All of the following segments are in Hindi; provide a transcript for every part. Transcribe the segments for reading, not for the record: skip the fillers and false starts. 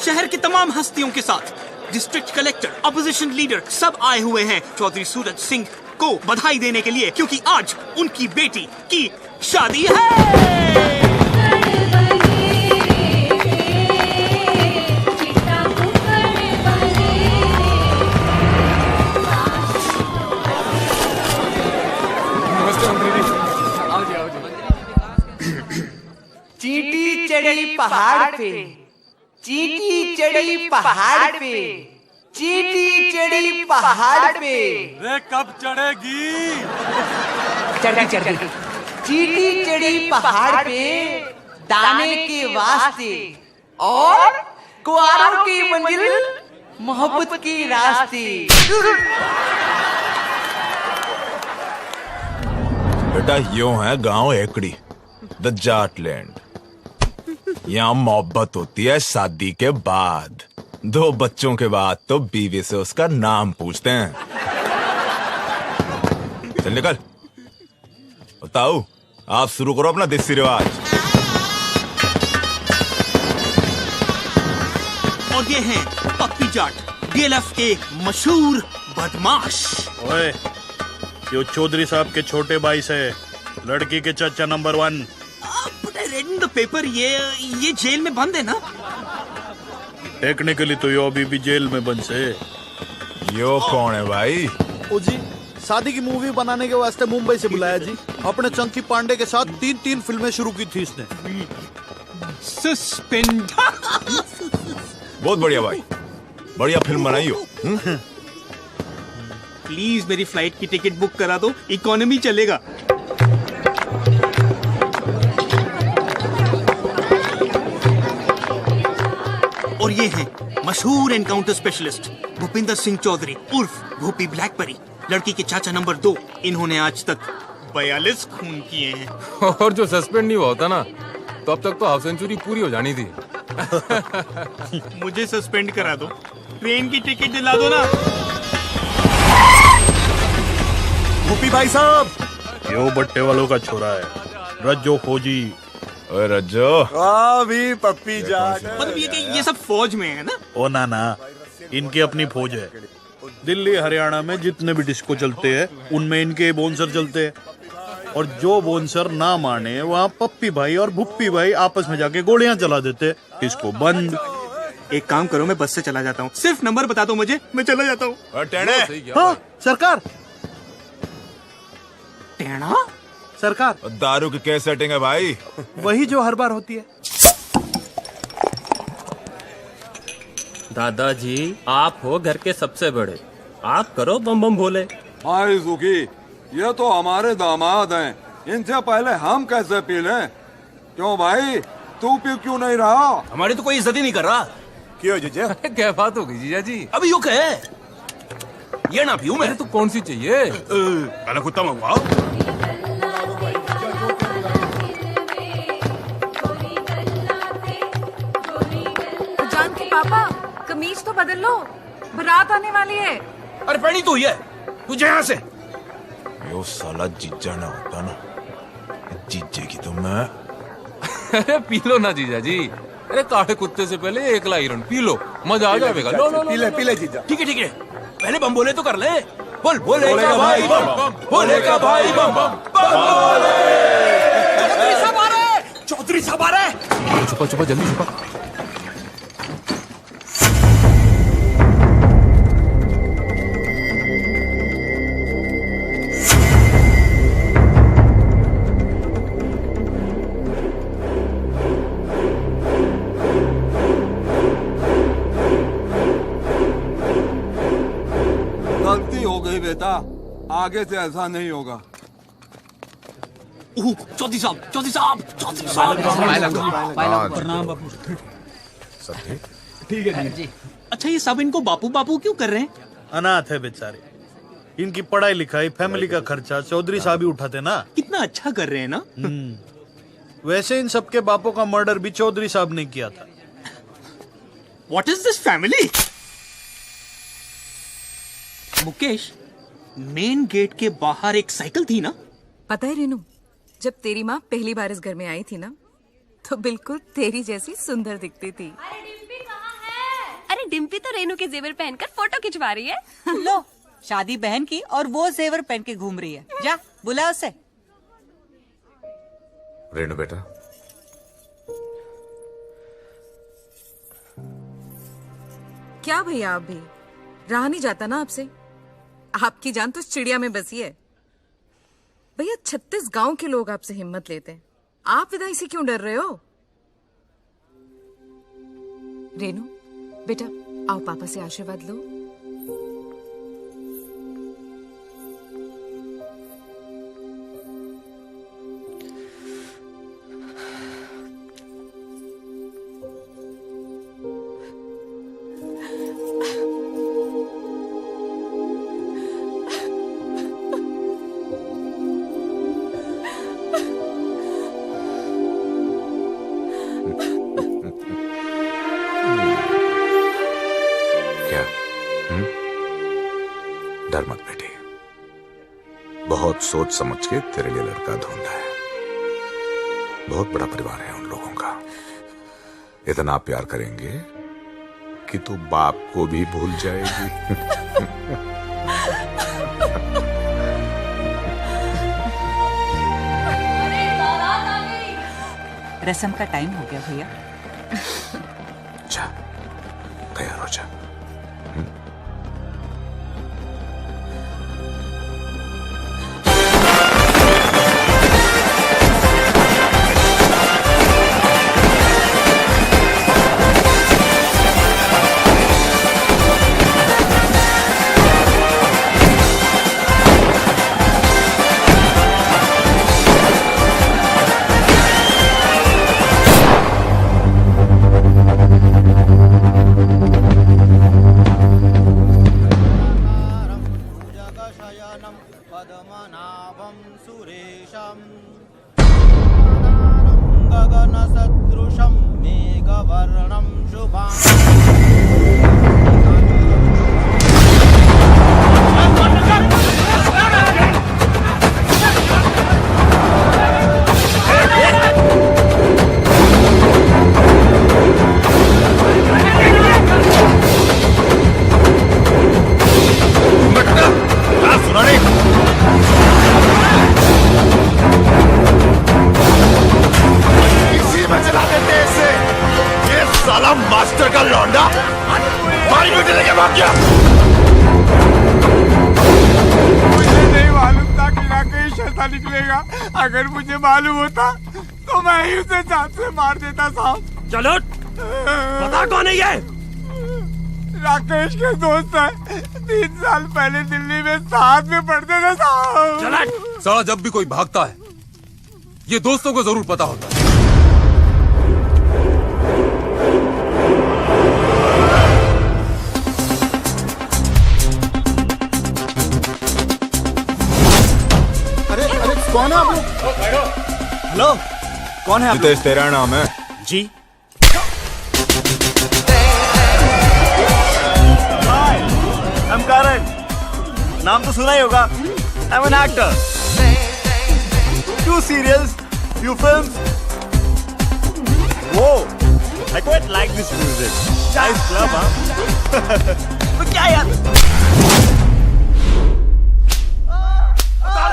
शहर की तमाम हस्तियों के साथ डिस्ट्रिक्ट कलेक्टर, अपोजिशन लीडर सब आए हुए हैं चौधरी सूरज सिंह को बधाई देने के लिए, क्योंकि आज उनकी बेटी की शादी है। चींटी चढ़ी पहाड़ पे, चींटी चढ़ी पहाड़ पे, चींटी चढ़ी पहाड़ पे। रे कब चढ़ेगी? चढ़ी चढ़ी चींटी चढ़ी पहाड़ पे दाने के वास्ते और कुआरों की मंजिल मोहब्बत की रास्ते। बेटा यूं है गांव एकड़ी, द जाट लैंड। यहाँ मोहब्बत होती है शादी के बाद, 2 बच्चों के बाद तो बीवी से उसका नाम पूछते हैं। चल निकल। बताओ, आप शुरू करो अपना देसी रिवाज। और ये हैं पप्पी जाट, डीएलएफ के मशहूर बदमाश। ओए, यो चौधरी साहब के छोटे भाई से लड़की के चाचा number 1। But I read in the paper, ये जेल में बंद है ना? टेक्निकली तो यो अभी भी जेल में बंद से। यो कौन है भाई? ओ जी, शादी की मूवी बनाने के वास्ते मुंबई से बुलाया जी। अपने चंकी पांडे के साथ 3 फिल्में शुरू की थी इसने। सस्पेंड। बहुत बढ़िया भाई, बढ़िया फिल्म बनाई हो। प्लीज मेरी फ्लाइट की टिकट बुक करा दो, इकोनॉमी चलेगा। और ये हैं मशहूर एनकाउंटर स्पेशलिस्ट भूपिंदर सिंह चौधरी उर्फ भूपी ब्लैकबेरी, लड़की के चाचा नंबर 2। इन्होंने आज तक 42 खून किए हैं। और जो सस्पेंड नहीं हुआ होता ना, तो अब तक तो हाफ सेंचुरी पूरी हो जानी थी। मुझे सस्पेंड करा दो, ट्रेन की टिकट दिला दो ना। भूपी भाई साहब, यो बट्टे वालों का छोरा है, रज्जो फौजी। ओए रज्जो, भी पप्पी जाट। मतलब ये सब फौज में है ना? ओ ना, इनकी अपनी फौज है। दिल्ली हरियाणा में जितने भी डिस्को चलते हैं उनमें इनके बोनसर चलते हैं। और जो बोनसर ना माने वहाँ पप्पी भाई और भुप्पी भाई आपस में जाके गोलियां चला देते। इसको बंद। एक काम करो, मैं बस से चला जाता हूँ, सिर्फ नंबर बता दो मुझे, मैं चला जाता हूँ। हाँ सरकार, टेढ़ा सरकार, दारू की क्या सेटिंग है भाई? वही जो हर बार होती है। दादाजी, आप हो घर के सबसे बड़े, आप करो बम बम भोले। हाय सुखी, ये तो हमारे दामाद हैं, इनसे पहले हम कैसे पी लें? क्यों भाई, तू पी क्यों नहीं रहा? हमारी तो कोई इज्जत ही नहीं कर रहा। क्यों जीजा? क्या बात हो गई जीजा जी? अभी यू कहे ये ना पीऊं मैं। तो कौन सी चाहिए? काला कुत्ता मंगवाओ। जान के पापा, कमीज तो बदल लो, बारात आने वाली है। अरे पहनी तू ही है, तुझे यहाँ से। यो साला जीजा ना होता ना, जीजे की तो मैं। अरे पी लो ना जीजा जी। अरे काले कुत्ते से पहले 1 लाइरन पी लो, मजा आ जाएगा। लो लो पी ले जीजा। ठीक है, पहले बम बोले तो कर ले। बोल बोले का भाई बम बम, बोले का भाई बम बम, बोले। चौधरी साहब आ रहे। छुपा जल्दी छुपा। गलती हो गई बेटा, आगे से ऐसा नहीं होगा। चौधरी साहब। ठीक है जी। अच्छा, ये सब इनको बापू बापू क्यों कर रहे हैं? अनाथ है बेचारे, इनकी पढ़ाई लिखाई फैमिली का खर्चा चौधरी साहब ही उठाते ना। कितना अच्छा कर रहे हैं ना। वैसे इन सबके बापों का मर्डर भी चौधरी साहब ने किया था। What is this family? Mukesh, main gate के बाहर एक साइकिल थी ना? पता है रेनू, जब तेरी माँ पहली बार इस घर में आई थी ना, तो बिल्कुल तेरी जैसी सुंदर दिखती थी। में डिम्पी तो रेनू के जेवर पहनकर फोटो खिंचवा रही है। लो, शादी बहन की और वो जेवर पहन के घूम रही है। जा बुला उसे। रेनू बेटा, क्या भैया, आप भी रहा नहीं जाता ना आपसे। आपकी जान तो इस चिड़िया में बसी है। भैया 36 गांव के लोग आपसे हिम्मत लेते हैं, आप विदाई से क्यों डर रहे हो? रेनू बेटा, आओ पापा से आशीर्वाद लो। डर मत बेटी, बहुत सोच समझ के तेरे लिए लड़का ढूंढा है। बहुत बड़ा परिवार है उन लोगों का, इतना प्यार करेंगे कि तू बाप को भी भूल जाएगी। रस्म का टाइम हो गया भैया। जा, तैयार हो जा। मास्टर का लौंडा मारी बेटे लेके भाग गया। मुझे नहीं मालूम था कि राकेश ऐसा निकलेगा। अगर मुझे मालूम होता तो मैं ही उसे जान से मार देता साहब। चलो पता कौन है ये? राकेश के दोस्त है, 3 साल पहले दिल्ली में साथ में पढ़ते थे साहब। साला जब भी कोई भागता है ये दोस्तों को जरूर पता होता है। कौन है आप लोग? हेलो, कौन है आप? जितेश तेरा नाम है? जी। हाय, I'm Karan। नाम तो सुना ही होगा। I'm an actor। Few serials, few films। Whoa, I quite like this music। Nice club, हाँ? तो क्या यार?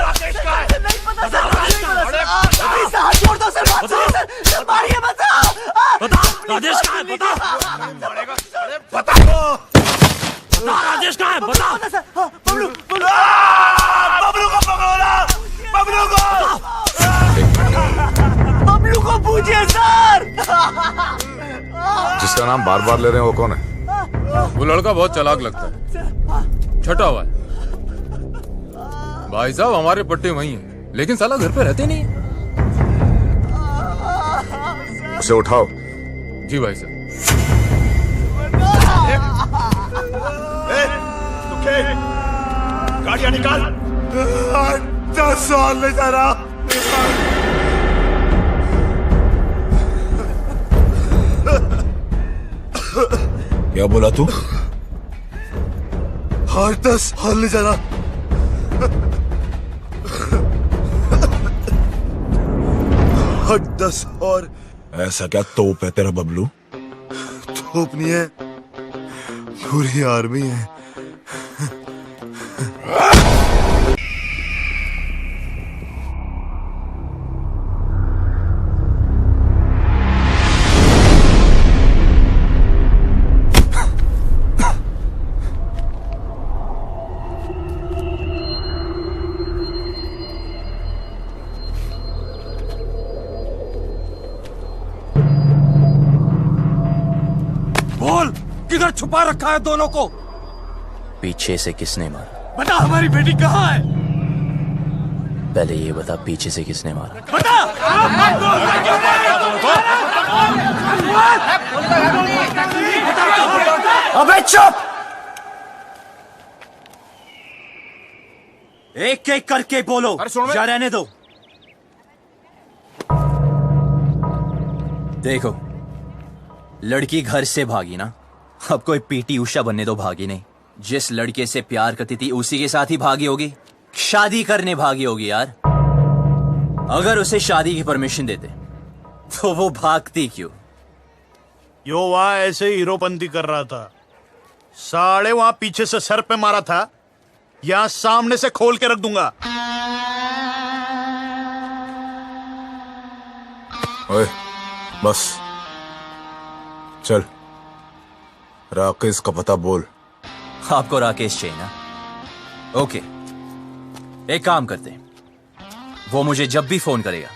राकेश का है? नहीं पता सर, नहीं पता। हाथ छोड़ दो सर, बात सुनिए सर, मारिए मत। बता, राजेश कहाँ है? बता, बता, राजेश कहाँ है? बता। बबलू, बबलू को पकड़ो, बबलू को, बबलू को पूछिए सर। जिसका नाम बार बार ले रहे हैं वो कौन है? वो लड़का बहुत चालाक लगता है, छटा हुआ है। भाई साहब हमारे पट्टे वही हैं, लेकिन साला घर पे रहते नहीं। उसे उठाओ। जी भाई साहब। गाड़ियां निकाल। 10 साल ले जा रहा। क्या बोला तू? हर 10 साल ले जा रहा। हर 10 और। ऐसा क्या तोप है तेरा बबलू? तोप नहीं है, पूरी आर्मी है। बोल, किधर छुपा रखा है दोनों को? पीछे से किसने मारा? बता, हमारी बेटी कहाँ है? पहले ये बता, पीछे से किसने मारा? बता! अबे चुप! एक एक करके बोलो, या रहने दो। देखो, लड़की घर से भागी ना, अब कोई पीटी उषा बनने तो भागी नहीं। जिस लड़के से प्यार करती थी उसी के साथ ही भागी होगी, शादी करने भागी होगी यार। अगर उसे शादी की परमिशन देते तो वो भागती क्यों? यो वहां ऐसे हीरोपंती कर रहा था, साले वहां पीछे से सर पे मारा था, यहां सामने से खोल के रख दूंगा। ओए, बस चल, राकेश का पता बोल। आपको राकेश चाहिए ना? ओके, एक काम करते हैं, वो मुझे जब भी फोन करेगा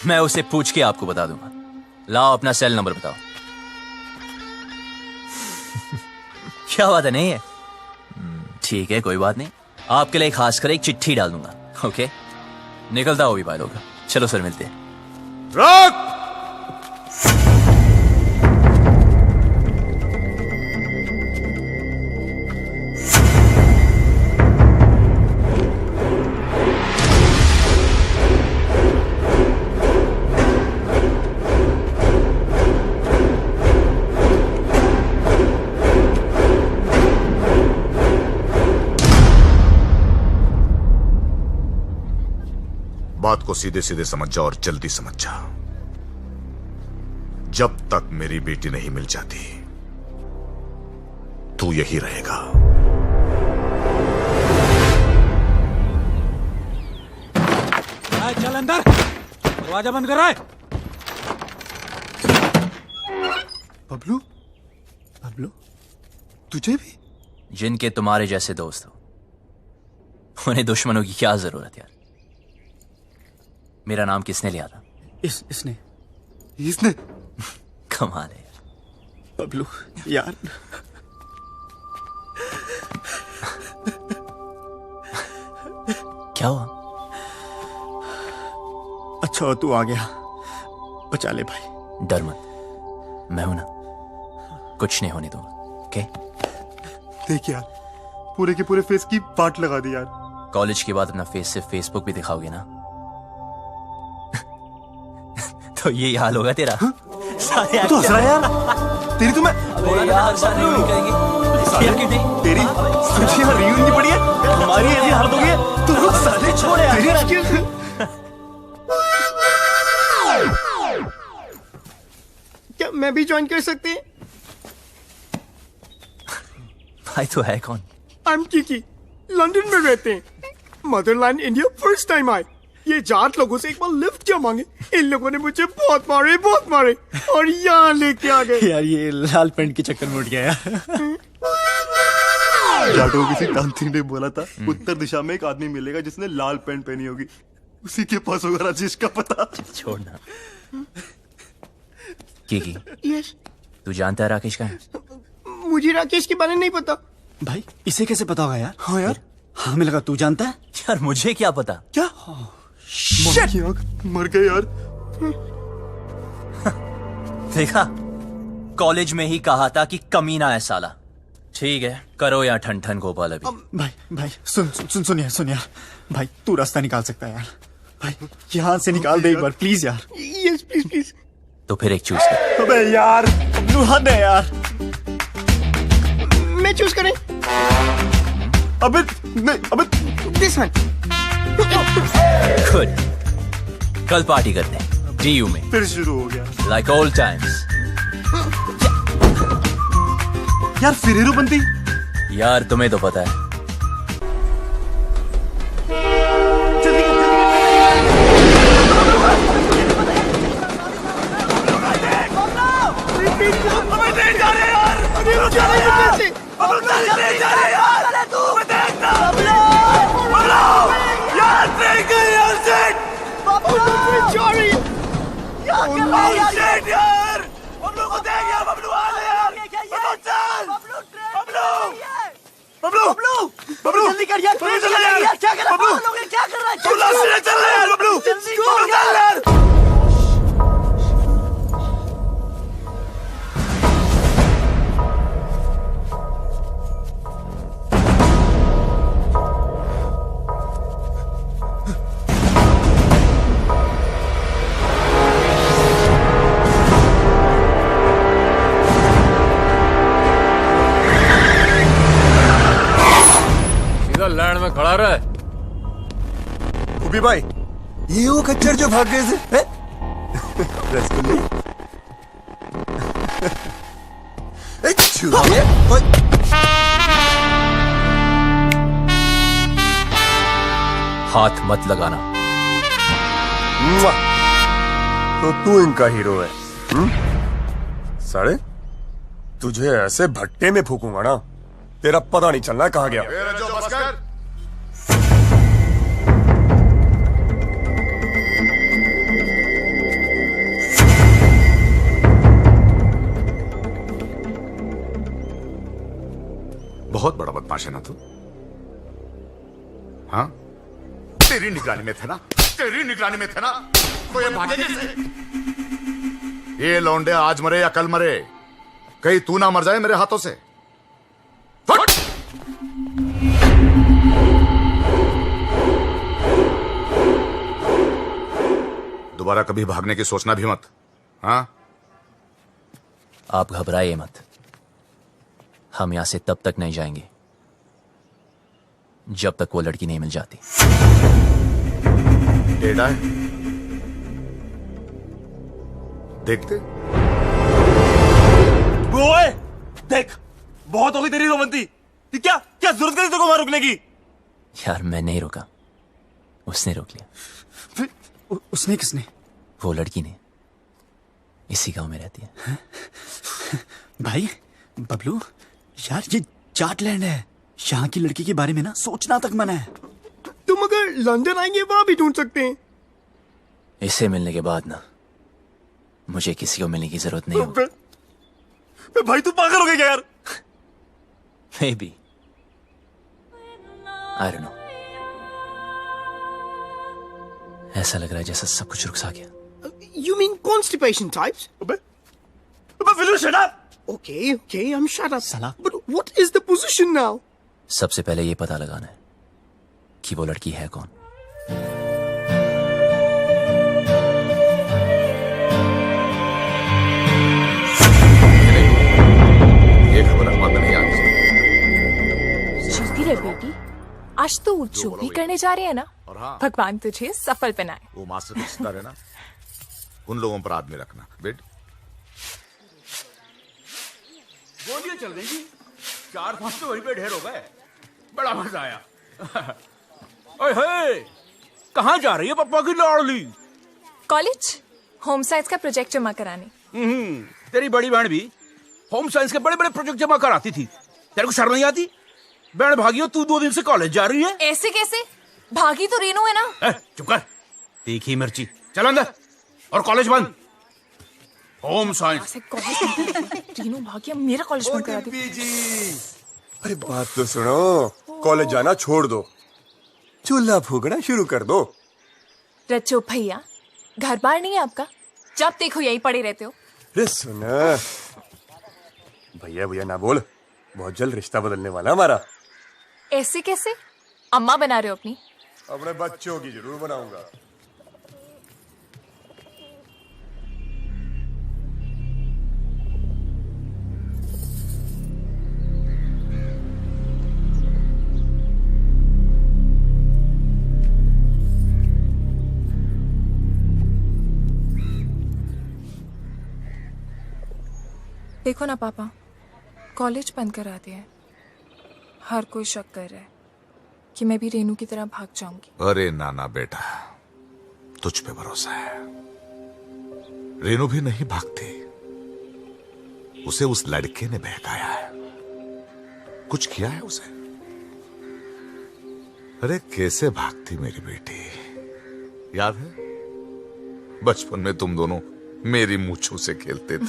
मैं उसे पूछ के आपको बता दूंगा। लाओ अपना सेल नंबर बताओ। क्या बात है, नहीं है? ठीक है, कोई बात नहीं, आपके लिए खास कर एक चिट्ठी डाल दूंगा। ओके, निकलता हो भी भाई लोग। चलो सर, मिलते हैं। रोक! बात को सीधे सीधे समझ जा और जल्दी समझ जा। जब तक मेरी बेटी नहीं मिल जाती तू यही रहेगा। चल अंदर, दरवाजा बंद कर रहा है। बबलू, बबलू, तुझे भी? जिनके तुम्हारे जैसे दोस्त हो उन्हें दुश्मनों की क्या जरूरत यार। मेरा नाम किसने लिया था? इसने कमाल है यार। बबलू यार, क्या हुआ? अच्छा तू आ गया, बचा ले भाई। डर मत, मैं हूं ना, कुछ नहीं होने दूंगा। ओके? देख यार, पूरे के पूरे फेस की पार्ट लगा दी यार। कॉलेज के बाद अपना फेस सिर्फ फेसबुक पे दिखाओगे ना तो ये हाल होगा तेरा। सारे तो हंस रहा है यार। तेरी तो मैं यार सारे रियूनियन करेंगे यार, क्यों नहीं? तेरी तुझे यहाँ रियूनियन की पड़ी है, हमारी ऐसी हालत हो गई है। तू रुक साले, छोड़ यार। क्या मैं भी ज्वाइन कर सकते हैं? भाई तो है कौन? आई एम किकी, लंदन में रहते हैं। मदरलैंड इंडिया फर्स्ट टाइम आए। ये जाट लोगों से एक बार लिफ्ट क्या मांगे, इन लोगों ने मुझे बहुत मारे और यहाँ लेके आ गए। यार ये लाल पेंट के चक्कर में उठ गया यार। जाटों किसी तांत्रिक ने बोला था उत्तर दिशा में एक आदमी मिलेगा जिसने लाल पेंट पहनी होगी, उसी के पास होगा राजेश का पता। छोड़ना। की यस, तू जानता है राकेश कहाँ है? मुझे राकेश के बारे में नहीं पता। भाई इसे कैसे पता होगा यार? हाँ यार, हमें लगा तू जानता है। यार मुझे क्या पता? क्या? मर गए यार। देखा, कॉलेज में ही कहा था कि कमीना है साला। ठीक है, करो या ठन ठन गोपाल अभी। भाई सुन यार, भाई तू रास्ता निकाल सकता है यार। भाई यहाँ से निकाल दे एक बार प्लीज यार। Yes please. तो फिर एक चूज कर। अबे यार, हद है यार। मैं चूज करें? अबे नहीं, अबे दिस वन। गुड, कल पार्टी करते हैं डीयू में। फिर शुरू हो गया लाइक ओल्ड टाइम्स। यार फिर हीरोपंती। यार तुम्हें तो पता है। जल्दी कर यार, क्या कर रहा है? क्या कर रहा है? चल रहा है बबलू, जल्दी कर यार। लैंड में खड़ा रहा है। उबी भाई, ये वो खच्चर जो भाग गए थे। रसगुल्ले। हाथ मत लगाना। तो तू इनका हीरो है? साले, तुझे ऐसे भट्टे में फूकूंगा ना, तेरा पता नहीं चलना कहाँ गया। बहुत बड़ा बदमाश है ना तू? हाँ, तेरी निगरानी में थे ना, तेरी निगरानी में थे ना, तो ये भागे कैसे? ये लौंडे आज मरे या कल मरे, कहीं तू ना मर जाए मेरे हाथों से। दोबारा कभी भागने की सोचना भी मत। हाँ, आप घबराइए मत। हम यहां से तब तक नहीं जाएंगे जब तक वो लड़की नहीं मिल जाती। टेढ़ा है, देखते। ओए, देख, बहुत हो गई तेरी रोमंती। क्या क्या जरूरत करी तेरे को वहां रुकने की? यार मैं नहीं रुका, उसने रोक लिया। उसने किसने? वो लड़की ने। इसी गांव में रहती है। भाई बबलू, यार ये जाटलैंड है, यहाँ की लड़की के बारे में ना सोचना तक मना है। तुम अगर लंदन आएंगे वहां भी ढूंढ सकते हैं। इसे मिलने के बाद ना मुझे किसी को मिलने की जरूरत नहीं होगी। भाई तू पागल हो गया यार। Maybe. I don't know. ऐसा लग रहा है जैसा सब कुछ रुक सा गया। You mean constipation types? Will you shut up? Okay, I'm shut up. But what is the position now? सबसे पहले ये पता लगाना है कि वो लड़की है कौन। ये खबर अखबार में नहीं आनी चाहिए। चलती रहे बेटी, आज तो जो भी करने जा रहे हैं ना, भगवान तुझे सफल बनाए। वो मास्टर का रिश्ता है ना, उन लोगों पर आदमी रखना। बेट गोलियां चल रही थी, 4-5 तो वहीं पे ढेर हो गए। बड़ा मजा आया। ओए, कहाँ जा रही है पप्पा की लाडली? कॉलेज होम साइंस का प्रोजेक्ट जमा कराने। तेरी बड़ी बहन भी होम साइंस के बड़े बड़े प्रोजेक्ट जमा कराती थी। तेरे को शर्म नहीं आती? बहन भागी हो, तू 2 दिन से कॉलेज जा रही है। ऐसे कैसे? भागी तो रेनू है ना। चुप कर, तीखी मिर्ची। चल अंदर, और कॉलेज बंद। Home science. रेनू भागी, मेरा कॉलेज बंद करा दी। अरे बात तो सुनो, कॉलेज जाना छोड़ दो, चूल्हा फूकना शुरू कर दो। रच्चो भैया, घर बार नहीं है आपका? जब देखो यही पड़े रहते हो। अरे सुना, भैया भैया ना बोल, बहुत जल्द रिश्ता बदलने वाला हमारा। ऐसे कैसे? अम्मा बना रहे हो अपनी? अपने बच्चों की जरूर बनाऊंगा। देखो ना पापा, कॉलेज बंद करा दिया है। हर कोई शक कर रहा है कि मैं भी रेनू की तरह भाग जाऊंगी। अरे नाना बेटा, तुझ पे भरोसा है। रेनू भी नहीं भागती, उसे उस लड़के ने बहकाया है, कुछ किया है उसे। अरे कैसे भागती मेरी बेटी, याद है बचपन में तुम दोनों मेरी मूंछों से खेलते थे।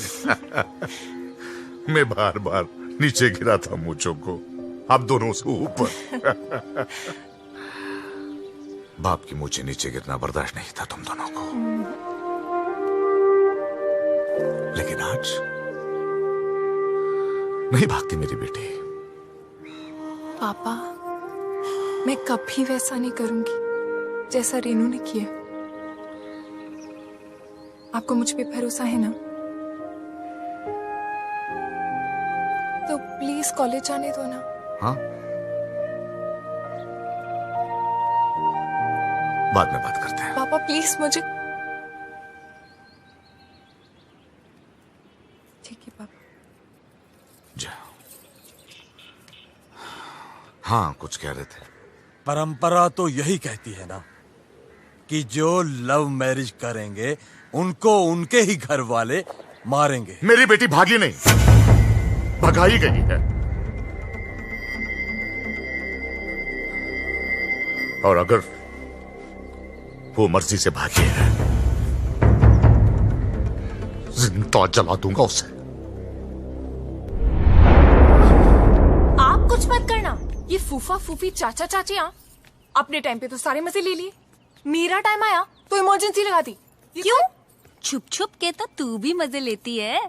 मैं बार बार नीचे गिरा था मूंछों को, अब दोनों से ऊपर। बाप की मूंछें नीचे गिरना बर्दाश्त नहीं था तुम दोनों को, लेकिन आज नहीं भागती मेरी बेटी। पापा, मैं कभी वैसा नहीं करूंगी जैसा रेनू ने किया। आपको मुझ पे भरोसा है ना? तो प्लीज कॉलेज जाने दो ना। हाँ, बाद में बात करते हैं। पापा प्लीज मुझे। ठीक है पापा। जा। हाँ, कुछ कह रहे थे। परंपरा तो यही कहती है ना कि जो लव मैरिज करेंगे उनको उनके ही घर वाले मारेंगे। मेरी बेटी भागी नहीं, भगाई गई है। और अगर वो मर्जी से भागी है, जिंदा जला दूंगा उसे। आप कुछ मत करना। ये फूफा फूफी चाचा चाचियां अपने टाइम पे तो सारे मजे ले लिए, मेरा टाइम आया तो इमरजेंसी लगा दी। क्यों? छुप छुप के तो तू भी मजे लेती है।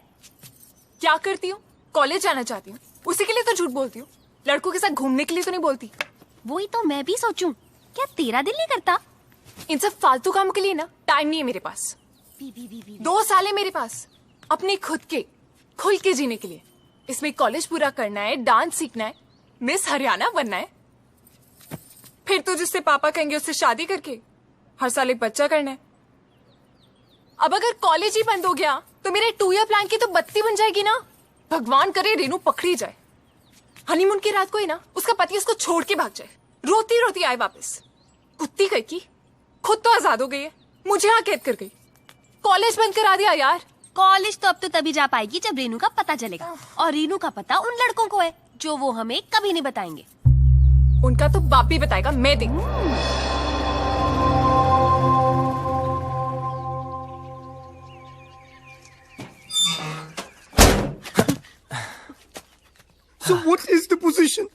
क्या करती हूँ? कॉलेज जाना चाहती हूँ, उसी के लिए तो झूठ बोलती हूँ। लड़कों के साथ घूमने के लिए तो नहीं बोलती। वही तो मैं भी सोचूं, क्या तेरा दिल नहीं करता? इन सब फालतू कामों के लिए ना टाइम नहीं है मेरे पास। 2 साल है मेरे पास अपने खुद के खुल के जीने के लिए। इसमें कॉलेज पूरा करना है, डांस सीखना है, मिस हरियाणा बनना है, फिर तो जिससे पापा कहेंगे उससे शादी करके हर साल एक बच्चा करना है। अब अगर कॉलेज ही बंद हो गया तो मेरे 2 ईयर प्लान की तो बत्ती बन जाएगी ना। भगवान करे रेनू पकड़ी जाए, हनीमून की रात को ही ना उसका पति उसको छोड़ के भाग जाए, रोती रोती आए वापस। कुत्ती कहीं की खुद तो आजाद हो गई है, मुझे यहाँ कैद कर गई। कॉलेज बंद करा दिया यार। कॉलेज तो अब तो तभी जा पाएगी जब रेनू का पता चलेगा, और रेनू का पता उन लड़कों को है जो वो हमें कभी नहीं बताएंगे। उनका तो बाप भी बताएगा, मैं देख। So what is the position?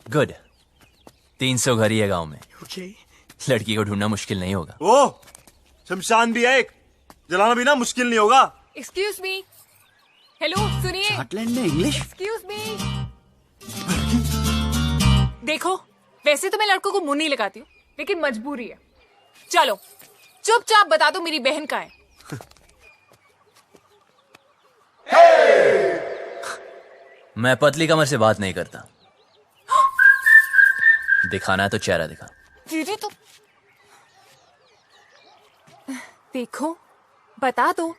Good. 300 घर ही है गांव में। Okay. लड़की को ढूंढना मुश्किल नहीं होगा। ओ, शमशान भी है एक, जलाना भी ना मुश्किल नहीं होगा। एक्सक्यूज मी, हेलो सुनिए। झारखंड में इंग्लिश? Excuse me. देखो, वैसे तो मैं लड़कों को मुंह नहीं लगाती हूँ, लेकिन मजबूरी है। चलो चुपचाप बता दो मेरी बहन कहाँ है। मैं पतली कमर से बात नहीं करता। दिखाना है तो चेहरा दिखा। दीदी तो देखो, बता दो,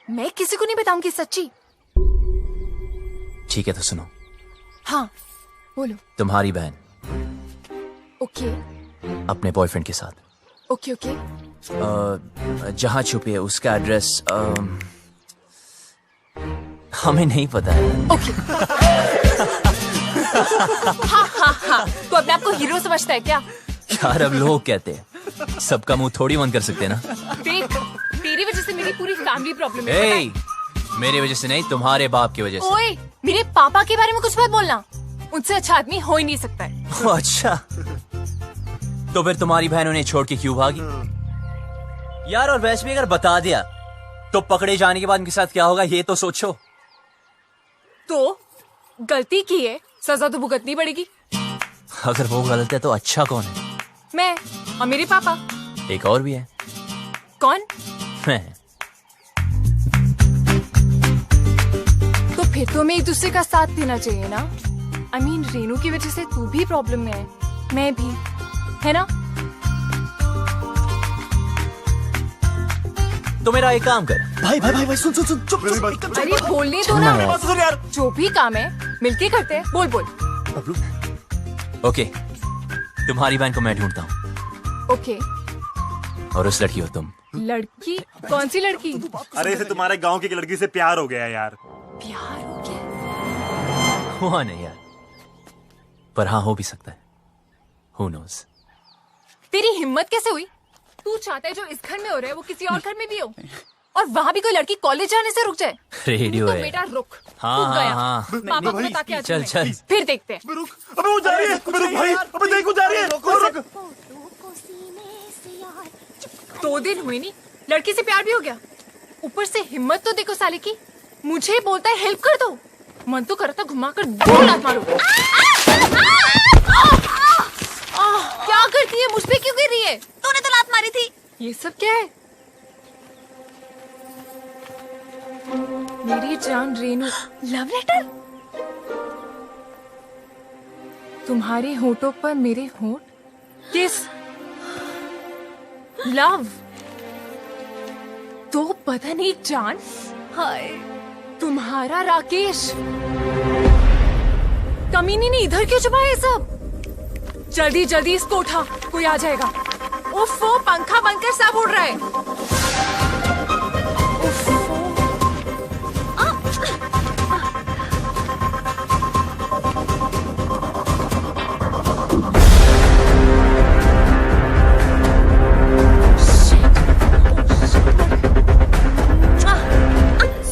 मैं किसी को नहीं बताऊंगी सच्ची। ठीक है तो सुनो। हाँ बोलो। तुम्हारी बहन ओके अपने बॉयफ्रेंड के साथ ओके ओके जहाँ छुपी है उसका एड्रेस हमें नहीं पता है। ओके हाँ हाँ हाँ, तो अपने आप को हीरो समझता है क्या? यार अब लोग कहते हैं, सबका मुंह थोड़ी बंद कर सकते हैं ना। देख, तेरी वजह से मेरी पूरी फैमिली प्रॉब्लम है। ए, मेरी वजह से नहीं, तुम्हारे बाप की वजह से। ओए, मेरे पापा के बारे में कुछ मत बोलना, उनसे अच्छा आदमी हो ही नहीं सकता है। अच्छा, तो फिर तुम्हारी बहन उन्हें छोड़ के क्यों भागी? यार और वैसे भी अगर बता दिया तो पकड़े जाने के बाद उनके साथ क्या होगा ये तो सोचो। तो गलती की है, सजा तो भुगतनी पड़ेगी। अगर वो गलत है तो अच्छा कौन है? मैं और मेरे पापा। एक और भी है। कौन? मैं। तो फिर तो हमें एक दूसरे का साथ देना चाहिए ना। I mean, रेनू की वजह से तू भी प्रॉब्लम में है, मैं भी, है ना? तो मेरा एक काम कर। भाई भाई भाई भाई सुन सुन सुन चुप चुप। अरे बोलने दो ना यार। जो भी काम है मिलके करते हैं। बोल बोल। ओके, तुम्हारी बहन को मैं ढूंढता हूँ ओके। और उस लड़की हो तुम। लड़की? कौन सी लड़की? अरे इसे तुम्हारे गांव की एक लड़की से प्यार हो गया यार। प्यार हो गया? हुआ नहीं यार, पर हाँ हो भी सकता है। Who knows? तेरी हिम्मत कैसे हुई? तू चाहता है जो इस घर में हो रहा है वो किसी और घर में भी हो, और वहाँ भी कोई लड़की कॉलेज जाने से रुक जाए? रेडियो तो है। बेटा रुक। हाँ, तू हाँ, गया। हाँ। पापा को बता के आ चल, मैं। चल। फिर देखते हैं। अबे वो जा रही है। रुक भाई, अबे देख वो जा रही है। रुक। 2 दिन हुए नहीं, लड़की से प्यार भी हो गया। ऊपर से हिम्मत तो देखो साले की। मुझे बोलता है हेल्प कर दो, मन तो करता घुमा कर 2 लात मारो। क्या करती है? मुझ पे क्यों गिर रही है? तूने तो लात मारी थी। ये सब क्या है? मेरी जान रेनू। Love letter? तुम्हारे होठों पर मेरे होठ? किस? लव? तो पता नहीं जान। हाय, तुम्हारा राकेश। कमीनी ने इधर क्यों छुपाया ये सब? जल्दी जल्दी इसको उठा, कोई आ जाएगा। उफ, वो पंखा बनकर सब उड़ रहा है। उफ,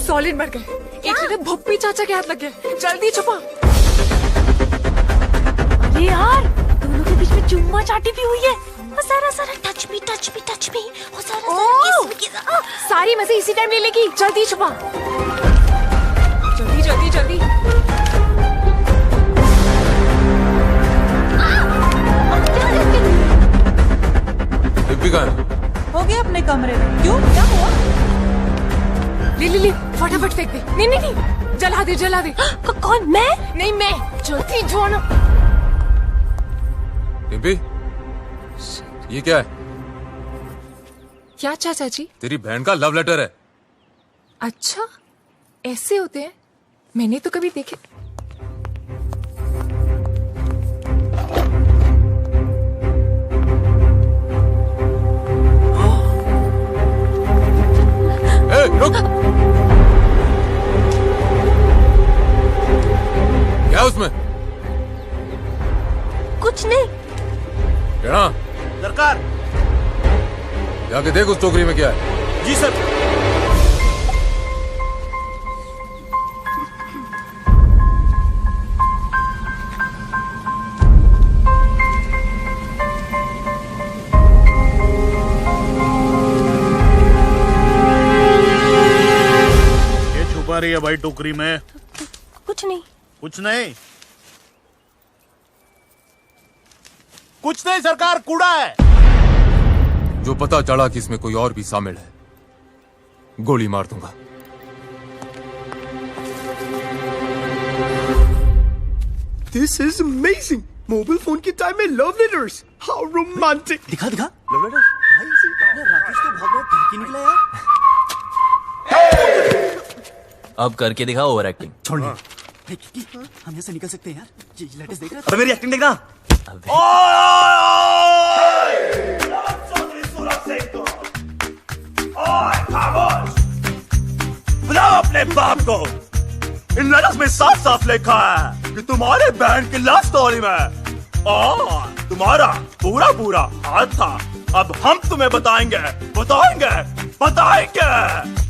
सॉलिड मर गए। एक जगह भुप्पी चाचा के हाथ लग गए। जल्दी छुपा। अरे यार, दोनों के बीच में चुम्मा चाटी भी हुई है। और सारा टच मी और सारा किस। सारी मजे इसी टाइम ले लेगी। जल्दी छुपा। जल्दी जल्दी जल्दी। हो गया अपने कमरे में। क्यों, क्या हुआ? ले फटाफट फेंक दे। नहीं जला दे जला दे। कौन? मैं? नहीं मैं। जल्दी जोनो। डिम्पी, ये क्या है? क्या चाचा जी? तेरी बहन का लव लेटर है। अच्छा, ऐसे होते हैं? मैंने तो कभी देखे। रुक। क्या है उसमें? कुछ नहीं। क्या? सरकार। जाके देख उस टोकरी में क्या है। जी सर। छुपा रही है भाई टोकरी में? कुछ नहीं। कुछ नहीं? कुछ नहीं सरकार, कूड़ा है। जो पता चला कि इसमें कोई और भी शामिल है, गोली मार दूंगा। This is amazing. Mobile phone के टाइम में लव लेटर्स। How romantic. दिखा दिखा। Love letter? भाई राकेश तो बहुत बड़ा ठगी निकला यार। अब करके दिखा ओवर एक्टिंग। छोड़ हम यहाँ से निकल सकते हैं यार। ये लेटेस्ट देख रहा है? अबे मेरी एक्टिंग देखना। बुलाओ अपने बाप को। इन लेटर्स में साफ साफ लिखा है कि तुम्हारे बहन की लव स्टोरी में तुम्हारा पूरा पूरा हाथ था। अब हम तुम्हें बताएंगे।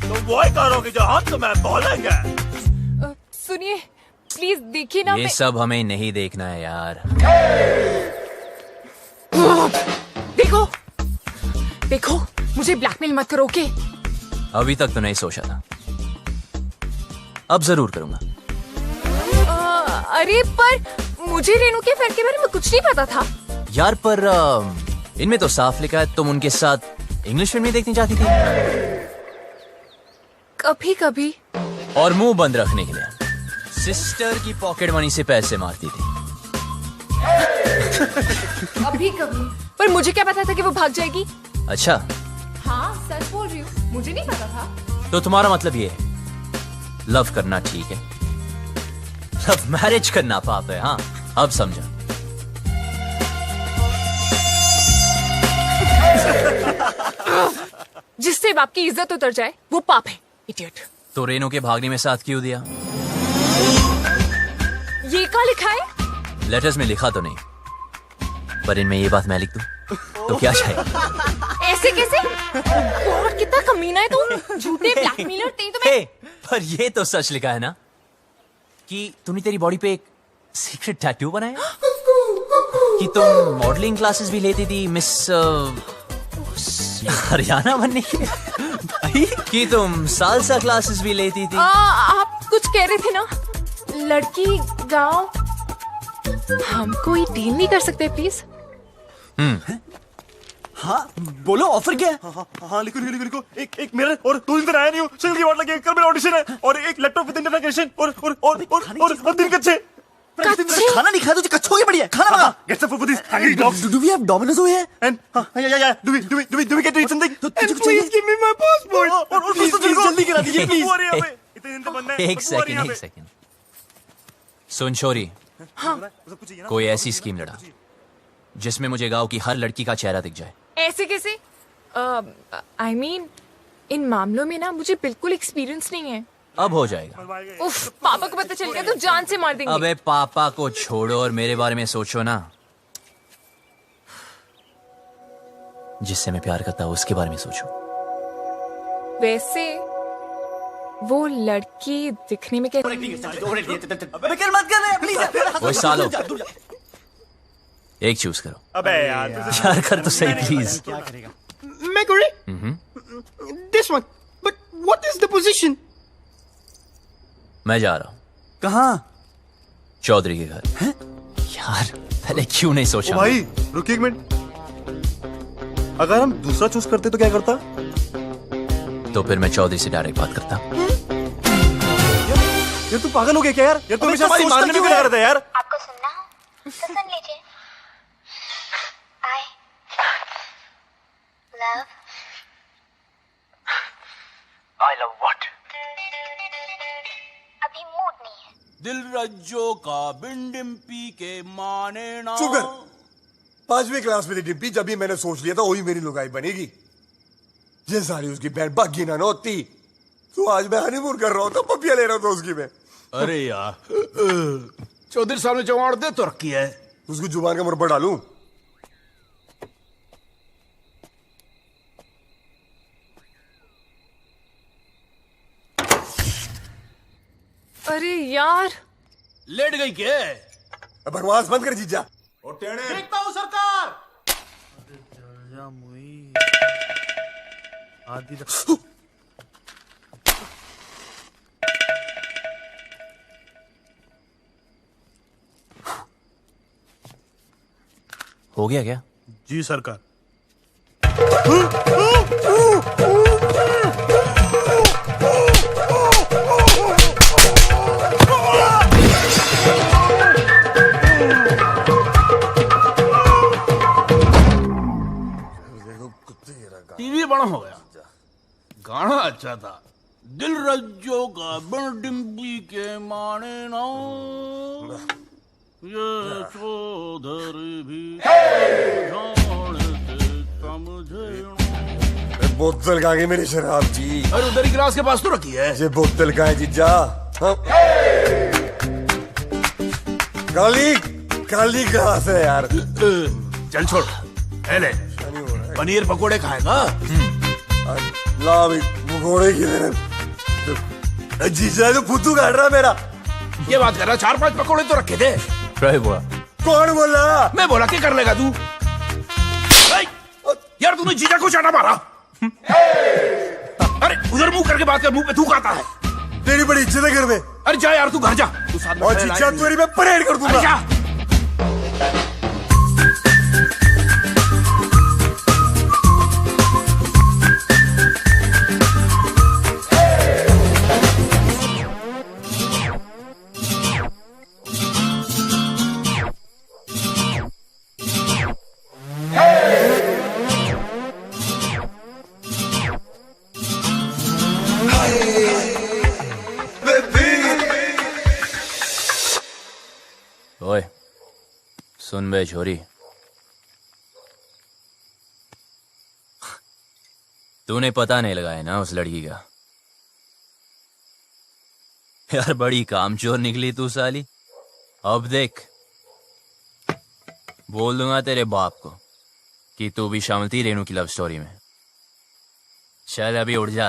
तुम वही करोगे जो हम तुम्हें बोलेंगे। सुनिए प्लीज, देखिए ना। ये सब हमें नहीं देखना है यार। देखो मुझे ब्लैकमेल मत करो। ओके? अभी तक तो नहीं सोचा था, अब जरूर करूंगा। अरे पर मुझे रेनू के फ्रेंड के बारे में कुछ नहीं पता था यार। पर इनमें तो साफ लिखा है तुम उनके साथ इंग्लिश फिल्म देखनी चाहती थी। कभी कभी। और मुंह बंद रखने के लिए सिस्टर की पॉकेट मनी से पैसे मारती थी। कभी कभी। पर मुझे क्या पता था कि वो भाग जाएगी। अच्छा, हाँ सच बोल रही हूँ। मुझे नहीं पता था। तो तुम्हारा मतलब ये है लव करना ठीक है, लव मैरिज करना पाप है। हाँ अब समझा। जिससे बाप की इज्जत उतर जाए वो पाप है, इडियट। तो रेनू के भागने में साथ क्यों दिया? ये क्या लिखा है? लेटर्स में लिखा तो नहीं, पर इनमें ये बात मैं लिख दूं तो क्या चाहिए? ऐसे कैसे? और कितना कमीना है तू, झूठे ब्लैकमेलर तेरी तो मैं। पर ये तो सच लिखा है ना कि तूने तेरी बॉडी पे एक सीक्रेट टैटू बनाया, कि तुम मॉडलिंग क्लासेस भी लेती थी मिस हरियाणा बनने के लिए, कि तुम सालसा क्लासेस भी लेती थी। आप कुछ कह रहे थे ना, लड़की गांव। हम कोई डील नहीं कर सकते प्लीज? हाँ बोलो, ऑफर क्या है? हाँ लिखो लिखो लिखो। एक मिरर और 2 दिन आया नहीं हूँ, सिंगल की वाट लगे, कल मेरा ऑडिशन है, और एक लैपटॉप विद इंटरनेट कनेक्शन और 3 कच्चे। खाना नहीं खाया तो कच्छों की बढ़िया खाना मंगा। Get some food for these hungry dogs. Do we have Domino's over here? And yeah. Do we get to eat something? And please give me my passport. और Please, जल्दी करा दीजिए प्लीज। इतने दिन तो बनना है। एक सेकंड सुन छोरी, कोई ऐसी स्कीम लड़ा जिसमें मुझे गांव की हर लड़की का चेहरा दिख जाए। ऐसे कैसे? I mean, इन मामलों में ना मुझे बिल्कुल एक्सपीरियंस नहीं है। अब हो जाएगा। उफ, पापा को पता चल गया तो जान से मार देंगे। अबे पापा को छोड़ो और मेरे बारे में सोचो ना। जिससे मैं प्यार करता हूँ उसके बारे में सोचो। वैसे वो लड़की दिखने में कैसी? वो सालो एक चूज करो। अबे यार यार कर तो सही प्लीज। मैं करूँ? This one. But what is the position? मैं जा रहा हूँ। कहाँ? चौधरी के घर। हैं? यार पहले क्यों नहीं सोचा? भाई रुकिए एक मिनट, अगर हम दूसरा चूज करते तो क्या करता? तो फिर मैं चौधरी से डायरेक्ट बात करता। यार तू पागल हो गया क्या यार? यार तू हमेशा हमारी मारने में क्यों लगा रहता है यार? आपको सुनना हो तो सुन लीजिए। I love what? अभी मूड नहीं है। दिल रज्जो का बिन डिम्पी के माने ना। चुप कर। 5वीं क्लास में थी डिम्पी जब भी मैंने सोच लिया था वही मेरी लुगाई बनेगी। ये सारी उसकी बहन बागी ना होती तो आज मैं हनीमून कर रहा हूँ, पपिया ले रहा था उसकी मैं। अरे यार चौधरी साहब ने जवान दे तो रखी है, उसकी जुबान का मुड़ पर डालूं? अरे यार लेट गई क्या? बकवास बंद कर जीजा। देखता हूँ सरकार। हो गया क्या? जी सरकार। टीवी बड़ा हो गया, गाना अच्छा था। दिल रज्जो का बिन डिम्पी के माने ना, ये चौधरी भी बोतल कहाँ गई मेरी शराब जी? अरे उधर ही गिलास के पास तो रखी है। ये बोतल कहाँ है जीजा? काली काली गिलास है यार। चल छोड़, ले पनीर पकोड़े खाएगा? ला भाई पकोड़े किधर? जीजा तो फुद्दू काट रहा मेरा। ये बात कर रहा, 4-5 पकोड़े तो रखे थे। बोला कौन बोला? मैं बोला क्या कर लेगा तू? यार तूने जीजा को चाटा मारा। अरे उधर मुंह करके बात कर, मुंह पे थूक आता है। तेरी बड़ी इज्जत है घर में। अरे जा यार तू घर जा, तू साथ में और जीजा तेरी मैं परेड कर दूंगा। जा। सुन बे छोरी, तूने पता नहीं लगाया ना उस लड़की का। यार बड़ी कामचोर निकली तू साली। अब देख, बोल दूंगा तेरे बाप को कि तू भी शामिल थी रेनू की लव स्टोरी में। चल अभी उठ जा।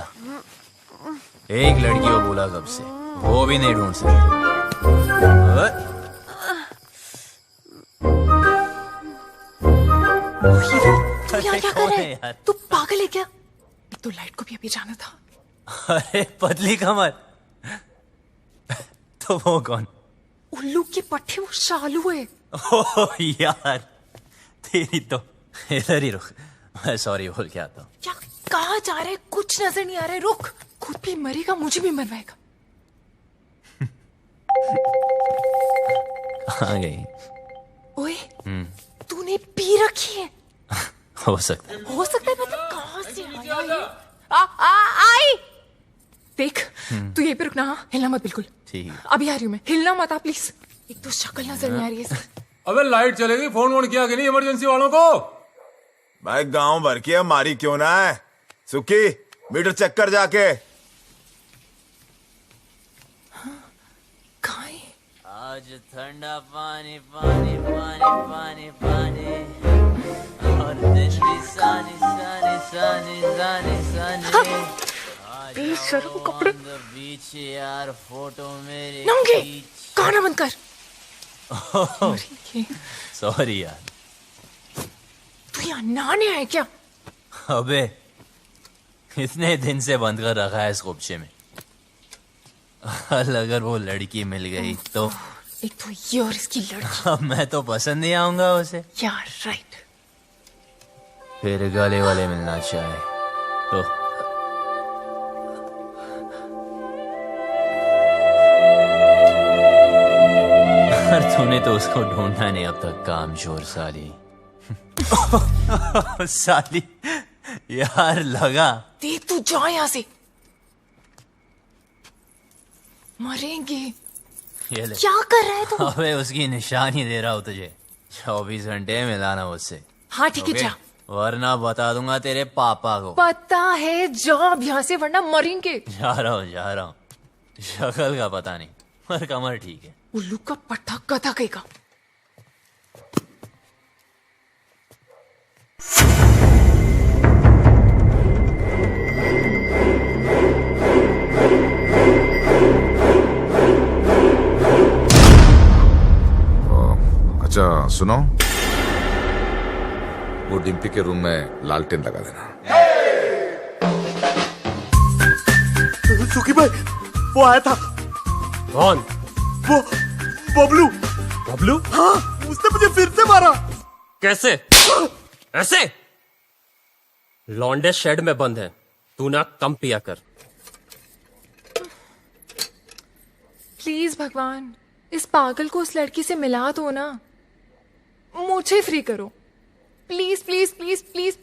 एक लड़की को बोला कब से, वो भी नहीं ढूंढ सकती। तू यहाँ क्या कर रहा है? तू पागल है क्या? तो लाइट को भी अभी जाना था। अरे पतली कमर। तो वो कौन? उल्लू के पट्टे, वो शालू है। ओह यार, तेरी तो। इधर ही रुक, मैं सॉरी बोल के आता हूँ। क्या कहाँ जा रहे? कुछ नजर नहीं आ रहा है। रुक, खुद भी मरेगा, मुझे भी मरवाएगा। कहाँ गई? ओए, तूने पी रखी है। हो सकता है। हो सकता है मतलब कहाँ से आया ये? आई देख, तू यहीं पे रुकना। हाँ, हिलना मत बिल्कुल। ठीक है। अभी आ रही हूँ मैं, हिलना मत आप प्लीज। एक तो शक्ल नजर नहीं आ रही है। अबे लाइट चलेगी, फोन वोन किया कि नहीं इमरजेंसी वालों को? भाई गांव भर की हमारी क्यों ना है। सुखी, मीटर चेक कर जाके। आज ठंडा पानी पानी पानी पानी पानी, और दिन भी सानी सानी सानी सानी सानी। बेशर्म कपड़े। बीच यार फोटो मेरे नंगे, गाना बंद कर। सॉरी यार। तू यहाँ नहाने आया क्या? अबे इतने दिन से बंद कर रखा है इस खुबचे में। अगर वो लड़की मिल गई तो। एक तो ये और इसकी लड़की। अब मैं तो पसंद नहीं आऊंगा उसे यार। राइट। फिर गले वाले मिलना चाहे तो। तूने तो उसको ढूंढा नहीं अब तक, कामचोर साली। साली यार लगा। देख तू जा यहाँ से, मरेंगे। ये ले। क्या कर रहा है तू? अबे उसकी निशानी दे रहा हूँ तुझे। 24 घंटे मिलाना मुझसे। हाँ ठीक है, जा। वरना बता दूंगा तेरे पापा को। पता है, जा अब यहाँ से, वरना मरेंगे। जा रहा हूँ। शक्ल का पता नहीं, पर कमर ठीक है। उल्लू का पट्टा गधा कहेगा। अच्छा सुनो, वो डिम्पी के रूम में लालटेन लगा देना। सुखी भाई, वो आया था। कौन? वो बबलू। बबलू? हाँ, उसने मुझे फिर से मारा। कैसे? ऐसे? लौंडे शेड में बंद है, तू ना कम पिया कर। प्लीज भगवान, इस पागल को उस लड़की से मिला दो ना। मुझे फ्री करो please please please please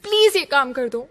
please, ये काम कर दो।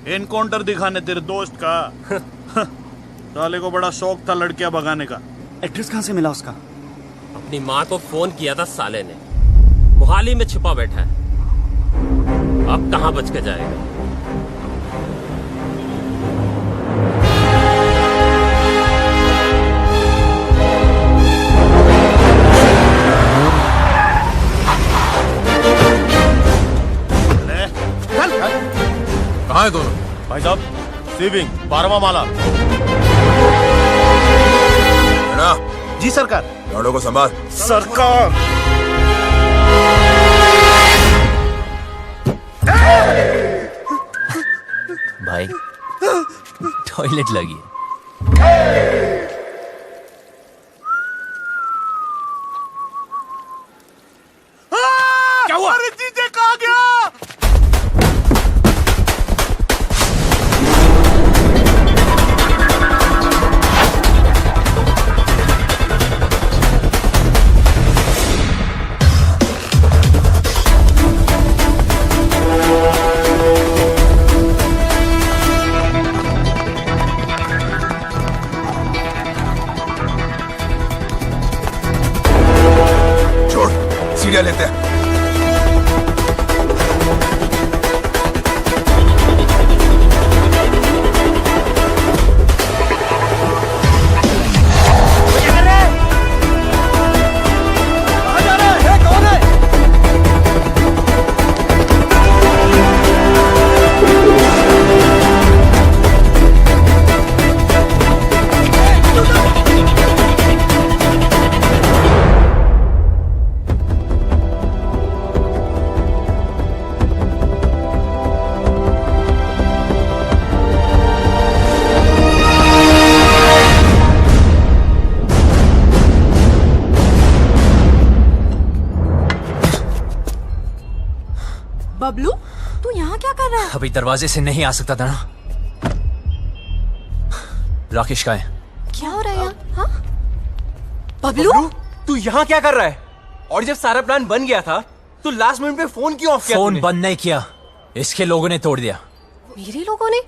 एनकाउंटर दिखाने तेरे दोस्त का। साले को बड़ा शौक था लड़कियां भगाने का। एड्रेस कहाँ से मिला उसका? अपनी माँ को फोन किया था साले ने, मोहाली में छिपा बैठा है। अब कहाँ बच के जाएगा? कहाँ है दोनों? भाई साहब, सीविंग 12वां माला। जी सरकार। लड़ों को संभाल। सरकार। भाई टॉयलेट लगी है। क्या हुआ? अरे जीजे कहाँ गया? छोड़, सीढ़ियाँ लेते हैं। बबलू, तू यहाँ क्या कर रहा है? अभी दरवाजे से नहीं आ सकता था ना। राकेश का है। क्या हो रहा है यहाँ? हाँ? बबलू, तू यहाँ क्या कर रहा है? और जब सारा प्लान बन गया था तो लास्ट मिनट पे फोन क्यों ऑफ किया? फोन बंद नहीं किया, इसके लोगों ने तोड़ दिया। मेरे लोगों ने?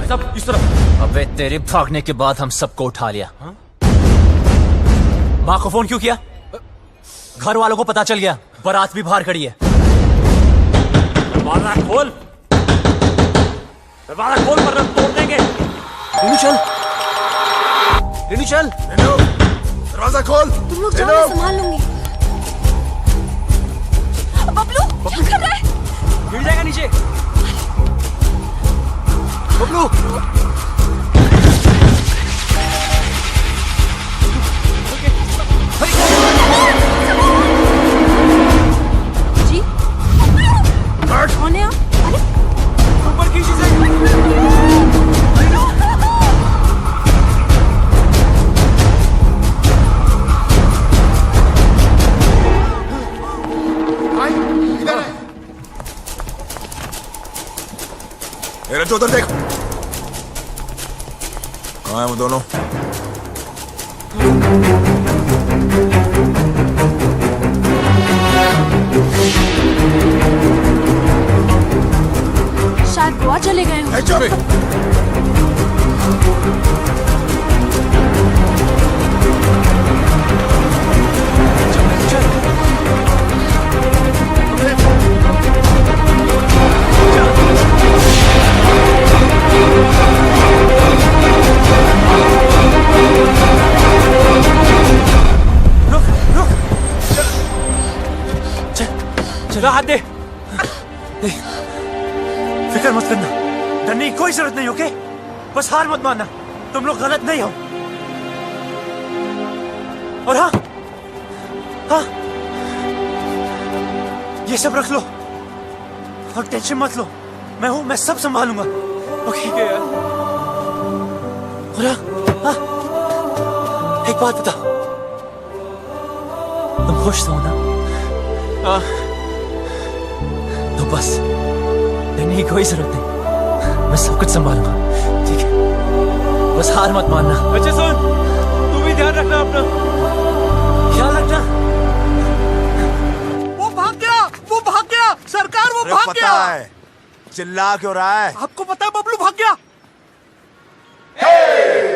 सब इस तरफ। अबे तेरे भागने के बाद हम सबको उठा लिया। माँ को फोन क्यों किया? घर वालों को पता चल गया, बारात भी बाहर खड़ी है। दरवाजा खोल, दरवाजा खोल वरना तोड़ देंगे। रेनू चल, रेनू चल, दरवाजा खोल। तुम लोग जाओ, मैं संभाल लूंगी। बबलू, क्या कर रहा है? गिर जाएगा नीचे। बबलू, जी, कौन है आप? ऊपर की चीजें। रज्जू उधर देख। कहाँ है वो दोनों? शायद गोवा चले गए हो। चला हाथ दे। फिक्र मत करना, डरने की कोई जरूरत नहीं, ओके? बस हार मत मानना, तुम लोग गलत नहीं हो। और हाँ हाँ, ये सब रख लो और टेंशन मत लो, मैं हूं, मैं सब संभालूंगा, ओके? ठीक है यार। और हाँ, एक बात बता, तुम खुश हो ना? हाँ। तो बस डरने की कोई जरूरत नहीं, मैं सब कुछ संभालूंगा, ठीक है? बस हार मत मानना। अच्छा सुन, तू भी ध्यान रखना अपना, ख्याल रखना। वो भाग गया, वो भाग गया, सरकार वो भाग गया। चिल्ला क्यों रहा है? आपको पता है बबलू भाग गया। Hey!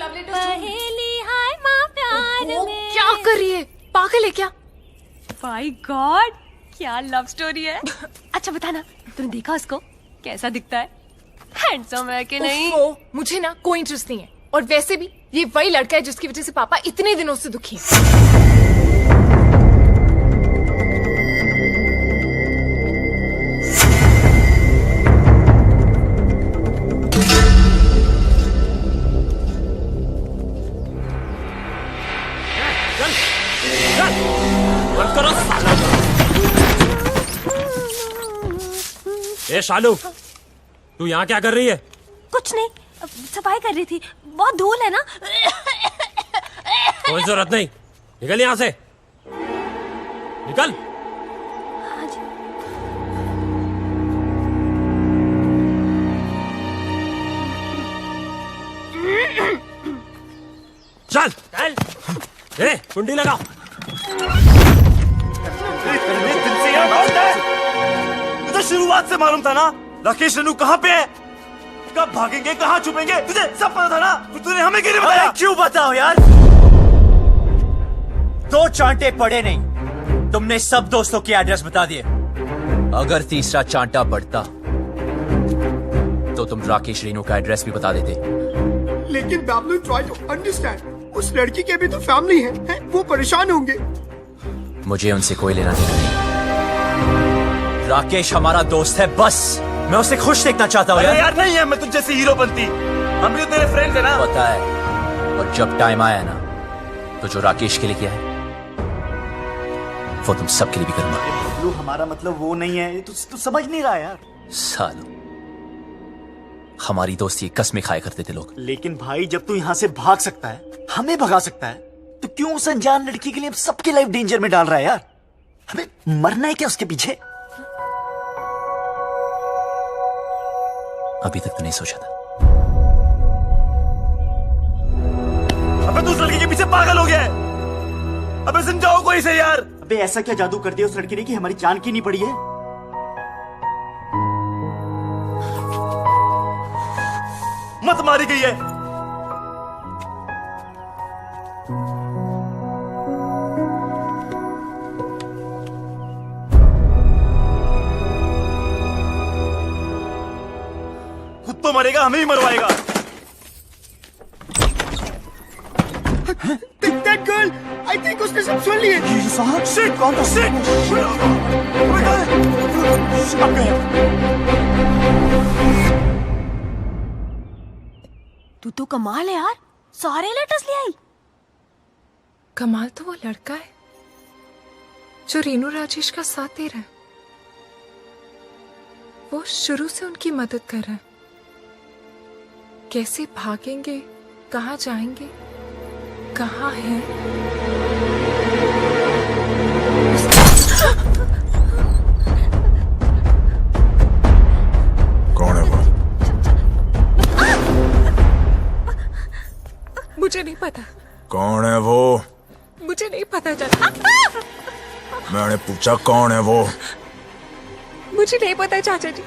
पहेली हाय माँ प्यार में। क्या कर रही है? पागल है क्या? माय गॉड, क्या लव स्टोरी है। अच्छा बताना, तुमने देखा उसको? कैसा दिखता है? हैंडसम है कि नहीं? मुझे ना कोई इंटरेस्ट नहीं है। और वैसे भी ये वही लड़का है जिसकी वजह से पापा इतने दिनों से दुखी हैं। बंद करो साला। ए शालू, तू यहाँ क्या कर रही है? कुछ नहीं, सफाई कर रही थी। बहुत धूल है ना। कोई जरूरत नहीं, निकल यहाँ से, निकल। चल चल, ए कुंडी लगा। तुझे शुरुआत से मालूम था ना राकेश रेनू कहाँ पे है, कब भागेंगे, कहाँ छुपेंगे, तुझे सब पता था ना। तो तूने हमें क्यों नहीं बताया? क्यों बताओ यार, दो चांटे पड़े नहीं, तुमने सब दोस्तों के एड्रेस बता दिए। अगर तीसरा चांटा पड़ता तो तुम राकेश रेनू का एड्रेस भी बता देते। लेकिन बैबलू, ट्राई टू अंडरस्टैंड, उस लड़की के भी तो फैमिली है, वो परेशान होंगे। मुझे उनसे कोई लेना देना नहीं। राकेश हमारा दोस्त है, बस मैं उसे खुश देखना चाहता हूँ यार। नहीं है, मैं तुझ जैसी हीरो बनती, हम भी तेरे फ्रेंड्स है ना। पता है, और जब टाइम आया ना तो जो राकेश के लिए किया है वो तुम सबके लिए भी करूंगा। बबलू, हमारा मतलब वो नहीं है, तू समझ नहीं रहा यार। सालों, हमारी दोस्ती कसमें खाया करते थे लोग। लेकिन भाई, जब तू यहाँ से भाग सकता है, हमें भगा सकता है, तो क्यों उस अनजान लड़की के लिए सबकी लाइफ डेंजर में डाल रहा है यार? हमें मरना है क्या उसके पीछे? अभी तक तो नहीं सोचा था। अबे तू उस लड़की के पीछे पागल हो गया है। अबे समझाओ कोई से यार। अबे ऐसा क्या जादू कर दिया उस लड़की ने कि हमारी जान की नहीं पड़ी है? मत मारी गई है। खुद तो मरेगा, हमें ही मरवाएगा। That girl, I think उसने सब सुन लिए। Shit, कौन था? Shit! अब गए। तू तो कमाल है यार, सारे लेटर्स ले आई। कमाल तो वो लड़का है जो रेनू राजेश का साथ दे रहा है। वो शुरू से उनकी मदद कर रहा है। कैसे भागेंगे, कहाँ जाएंगे, कहाँ है? कौन है वो? मुझे नहीं पता। कौन है वो? मुझे नहीं पता चला। मैंने पूछा कौन है वो? मुझे नहीं पता चाचा जी।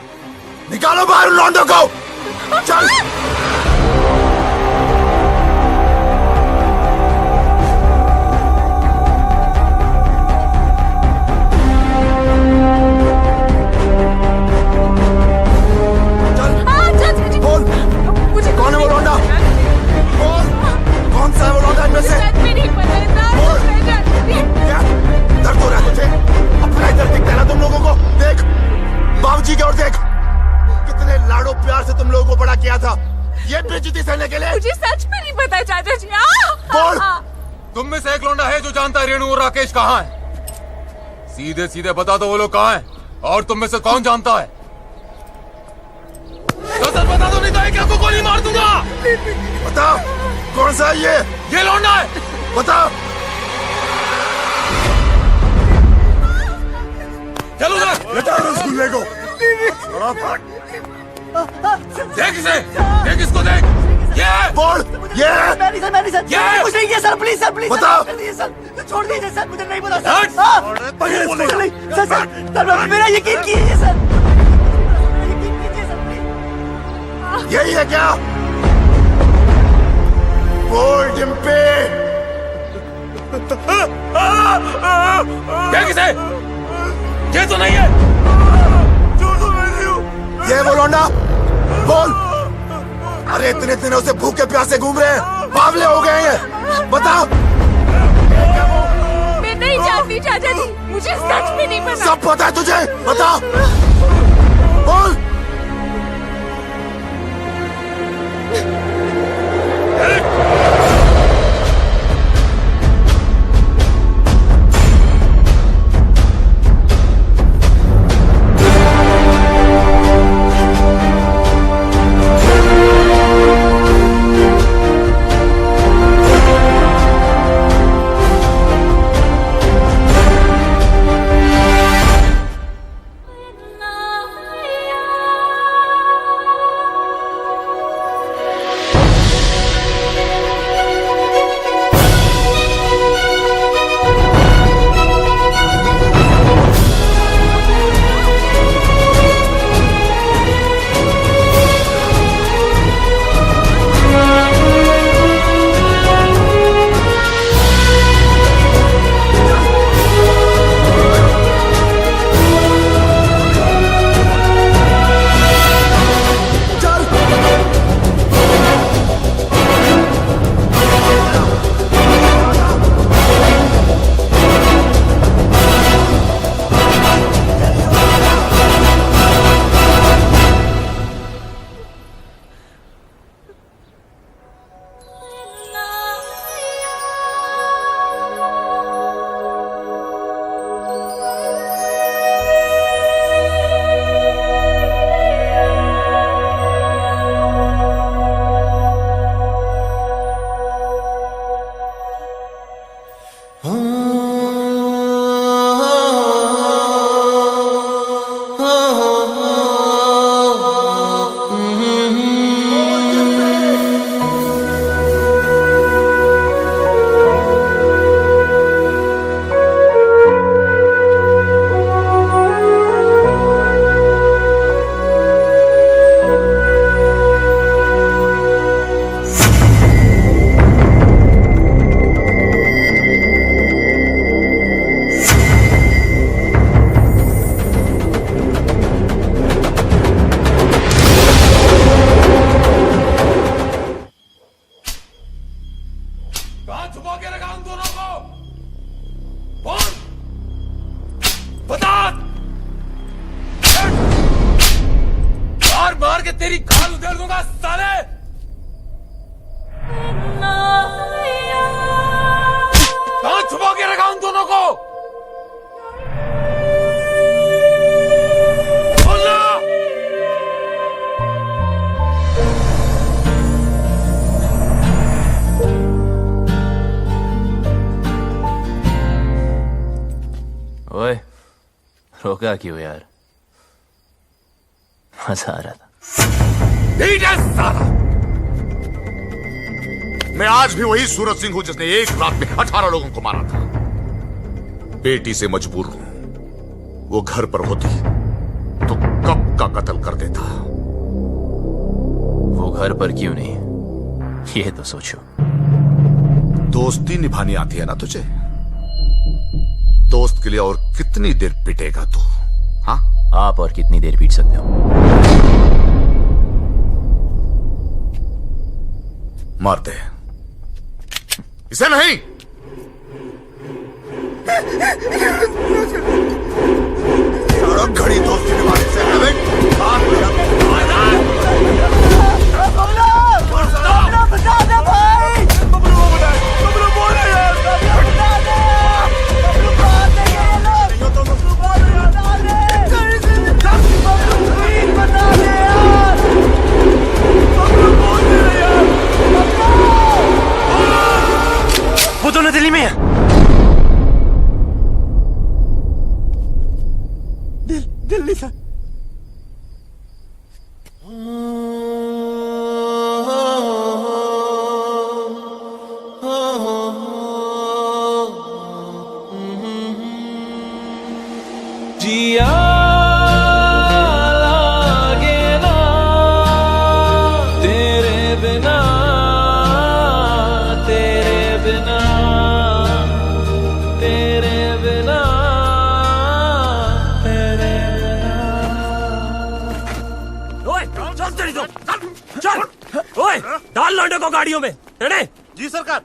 निकालो बाहर उन लौंडों को। चल। कौन है वो लौंडा? कौन सा है वो लौंडा इनमें से? क्या दर्द हो रहा है तुझे? अपना इधर दिखता है ना तुम लोगों को? देख बाबूजी की ओर देख, कितने लाडो प्यार से तुम लोगों को बड़ा किया था, ये बेइज्जती सहने के लिए। मुझे सच में नहीं पता चाचा जी। बोल। तुम में से एक लौंडा है जो जानता है रेणु और राकेश कहाँ है? सीधे सीधे बता दो वो लोग कहाँ हैं, और तुम में से कौन जानता है? सच बता दो, नहीं तो एक को गोली मार दूंगा। बता कौन सा है ये लौंडा है। बता। चलो लेटा उस गुल्ले को। देख इसे, देख इसको, देख। ये बोल। ये मैं नहीं सर, ये कुछ नहीं किया सर, प्लीज सर, प्लीज बता। सर, छोड़ दीजिए सर, मुझे नहीं पता हट। सर। सर मेरा यकीन कीजिए सर। यही है क्या? बोल। क्या किसे? ये तो नहीं है। ये वो लौंडा, बोल। अरे इतने दिनों से भूखे प्यासे घूम रहे हैं, बावले हो गए हैं, बताओ। मैं नहीं जानती चाचा जी, मुझे सच में नहीं पता। सब पता है तुझे, बताओ, बोल। मार के तेरी खाल उधेड़ दूंगा साले। कहां छुपा के रखा उन दोनों को? बोलना। ओए, रोका क्यों यार? मजा आ रहा था। साला। मैं आज भी वही सूरज सिंह हूं जिसने एक रात में 18 लोगों को मारा था। बेटी से मजबूर हूं। वो घर पर होती तो कब का कत्ल कर देता। वो घर पर क्यों नहीं, ये तो सोचो। दोस्ती निभानी आती है ना तुझे? दोस्त के लिए और कितनी देर पिटेगा तू? हाँ, आप और कितनी देर पीट सकते हो? मार दे इसे। नहीं, घड़ी दोस्ती निभाने से बता दे भाई। वो दोनों दिल्ली में है। दिल्ली से। जिया लागे ना तेरे बिना, तेरे बिना बैठो को गाड़ियों में। रेडी? जी सरकार।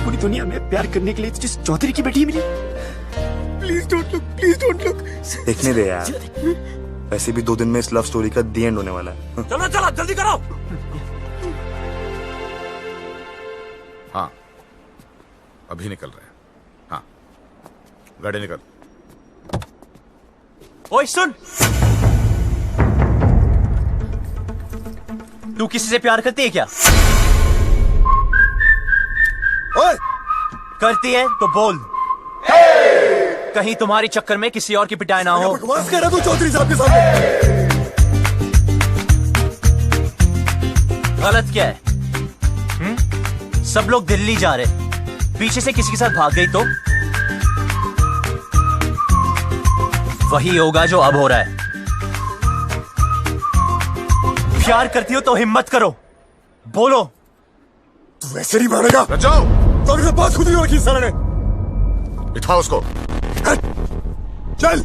पूरी दुनिया में प्यार करने के लिए तुझे चौधरी की बेटी मिली। Please don't look, please don't look. देखने दे यार, वैसे भी 2 दिन में इस लव स्टोरी का दी एंड होने वाला है। चलो चलो जल्दी करो। हाँ अभी निकल रहे हैं। हाँ गाड़ी निकल। ओए सुन, तू किसी से प्यार करती है क्या? ओए करती है तो बोल। कहीं तुम्हारी चक्कर में किसी और की पिटाई ना हो। बकवास कर रहा तू चौधरी साहब के सामने। गलत क्या है? सब लोग दिल्ली जा रहे, पीछे से किसी के साथ भाग गई तो वही होगा जो अब हो रहा है। प्यार करती हो तो हिम्मत करो, बोलो। तू वैसे नहीं मानेगा। जाओ। तो अगर बात खुद ही रखी सर ने। बिठाओ उसको। चल।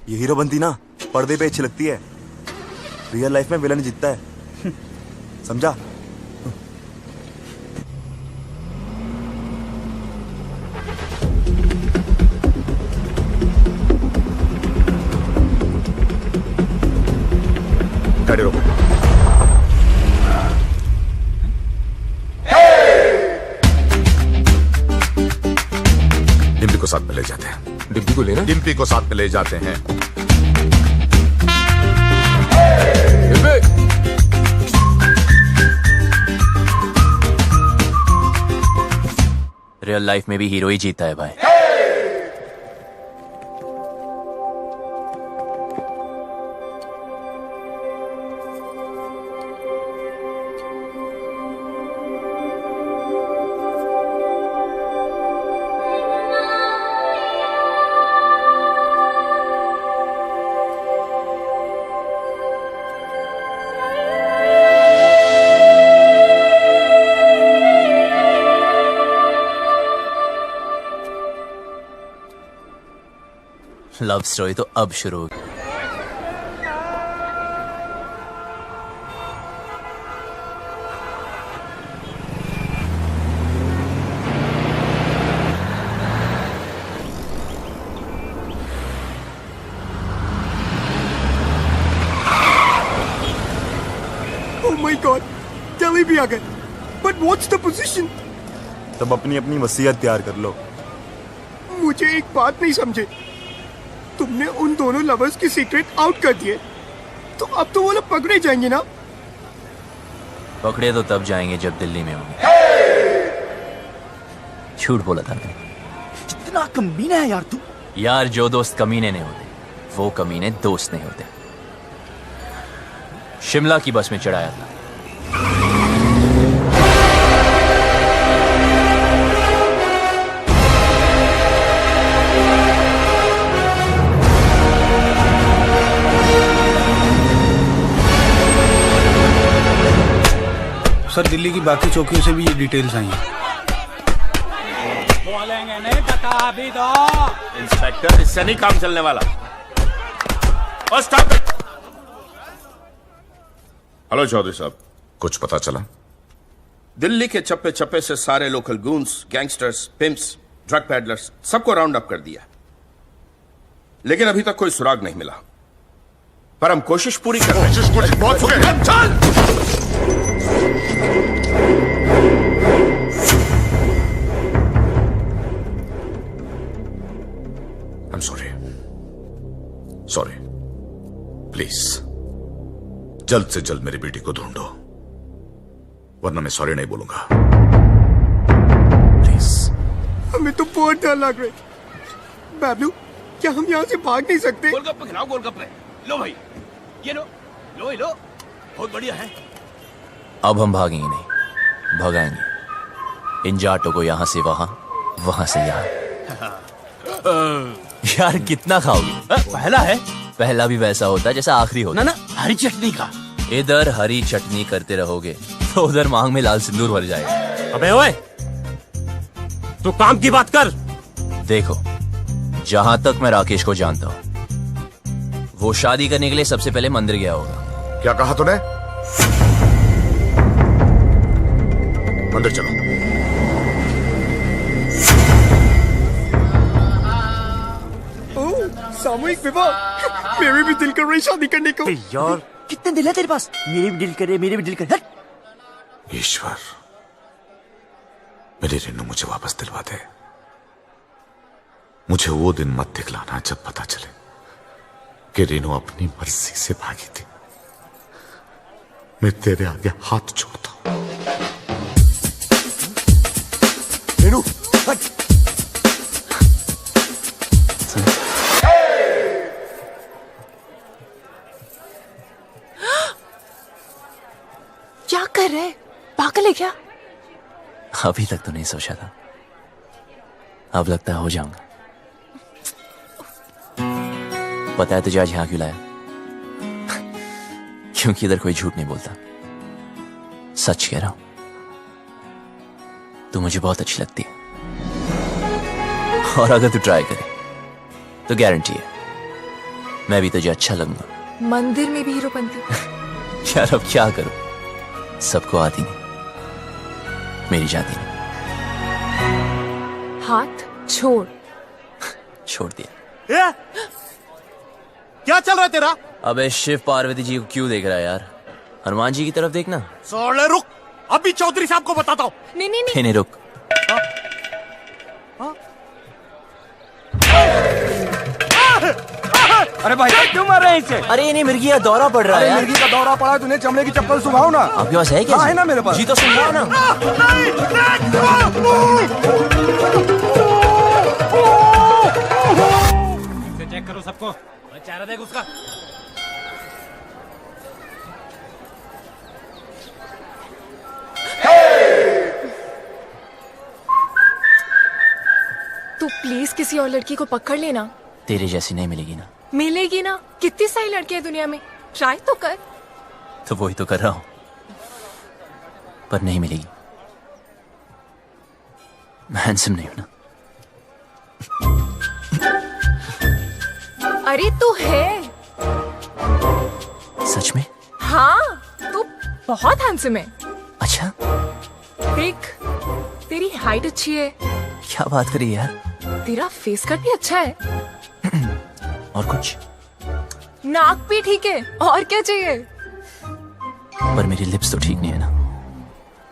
ये हीरो बनती ना पर्दे पे अच्छी लगती है, रियल लाइफ में विलन जीतता है। समझा? गाड़ी रोको। डिम्पी को साथ में ले जाते हैं। डिम्पी को लेना? डिम्पी को साथ में ले जाते हैं। रियल लाइफ में भी हीरो ही जीता है भाई। लव स्टोरी तो अब शुरू होगी। Oh my God, दिल्ली भी आ गए। But what's the position? तब अपनी अपनी वसीयत तैयार कर लो। मुझे एक बात नहीं समझे, तुमने उन दोनों लवर्स की सीक्रेट आउट कर दिए, तो अब तो वो लोग पकड़े जाएंगे ना? पकड़े तो तब जाएंगे जब दिल्ली में होंगे। झूठ बोला था मैंने। कितना कमीना है यार तू। यार जो दोस्त कमीने नहीं होते वो कमीने दोस्त नहीं होते। शिमला की बस में चढ़ाया था। सर दिल्ली की बाकी चौकियों से भी ये डिटेल्स आई हैं। बोलेंगे नहीं बता अभी तो। इंस्पेक्टर इससे नहीं काम चलने वाला। और स्टॉप इट। हेलो चौधरी साहब, कुछ पता चला? दिल्ली के चप्पे चप्पे से सारे local goons, gangsters, pimps, drug peddlers सबको राउंड अप कर दिया, लेकिन अभी तक कोई सुराग नहीं मिला। पर हम कोशिश पूरी कर रहे हैं। बहुत हो गए। चल। I'm sorry. Sorry. प्लीज जल्द से जल्द मेरी बेटी को ढूंढो, वरना मैं सॉरी नहीं बोलूंगा। हमें तो बहुत डर लग रहा है। बाबलू, क्या हम यहाँ से भाग नहीं सकते? गोलगप्पे खिलाओ, गोलगप्पे। लो भाई, ये लो, लो लो, बहुत बढ़िया है। अब हम भागेंगे नहीं, भगाएंगे इन जाटों को यहाँ से वहाँ, वहाँ से यहाँ। यार कितना खाओगे? पहला है। पहला भी वैसा होता है जैसा आखिरी होता। ना हरी चटनी का। इधर हरी चटनी करते रहोगे तो उधर मांग में लाल सिंदूर भर जाएगा। अबे ओए, तू काम की बात कर। देखो, जहां तक मैं राकेश को जानता हूं, वो शादी करने के लिए सबसे पहले मंदिर गया होगा। क्या कहा तूने? मंदिर चलो। ओह, सामूहिक विवाह। मेरे भी दिल कर रही शादी करने को। यार कितने दिल है तेरे पास? मेरे भी दिल करे, मेरे भी दिल करे। ईश्वर, मेरी रेनू मुझे वापस दिलवा दे। मुझे वो दिन मत दिखलाना जब पता चले कि रेनू अपनी मर्जी से भागी थी। मैं तेरे आगे हाथ जोड़ता हूं। रेनू, क्या कर रहे? पागल है क्या? अभी तक तो नहीं सोचा था, अब लगता है हो जाऊंगा। पता है तुझे आज यहां क्यों लाया? क्योंकि इधर कोई झूठ नहीं बोलता, सच कह रहा हूं। तू मुझे बहुत अच्छी लगती है, और अगर तू ट्राई करे तो गारंटी है मैं भी तुझे अच्छा लगूंगा। मंदिर में भी हीरोपंती। यार अब क्या करूं, सबको आती नहीं, मेरी जाती नहीं। हाथ छोड़। छोड़ दिया। क्या चल रहा है तेरा? अबे शिव पार्वती जी को क्यों देख रहा है यार? हनुमान जी की तरफ देखना। सोले रुक, अभी चौधरी साहब को बताता हूँ। नहीं नहीं नहीं रुक। अरे भाई क्यों मार रहे हैं इसे? अरे नहीं, मिर्गी का दौरा पड़ रहा है यार। मिर्गी का दौरा पड़ा, तूने चमड़े की चप्पल सुखाओ ना। आपके पास है क्या? हाँ, है ना मेरे पास। जी तो सुखाओ ना। चेक करो सबको, चेहरा देख उसका। तू प्लीज किसी और लड़की को पकड़ लेना। तेरे जैसी नहीं मिलेगी ना। मिलेगी ना, कितनी सारी लड़कियां दुनिया में, ट्राई तो कर। तो वही तो कर रहा हूं, पर नहीं मिलेगी। मैं हैंडसम नहीं हूं ना। अरे तू है। सच में? हाँ, तू बहुत हैंडसम है। अच्छा, देख, तेरी हाइट अच्छी है, क्या बात करी यार। तेरा फेस कट भी अच्छा है, और कुछ? नाक भी ठीक है, और क्या चाहिए? पर मेरी लिप्स तो ठीक नहीं है ना।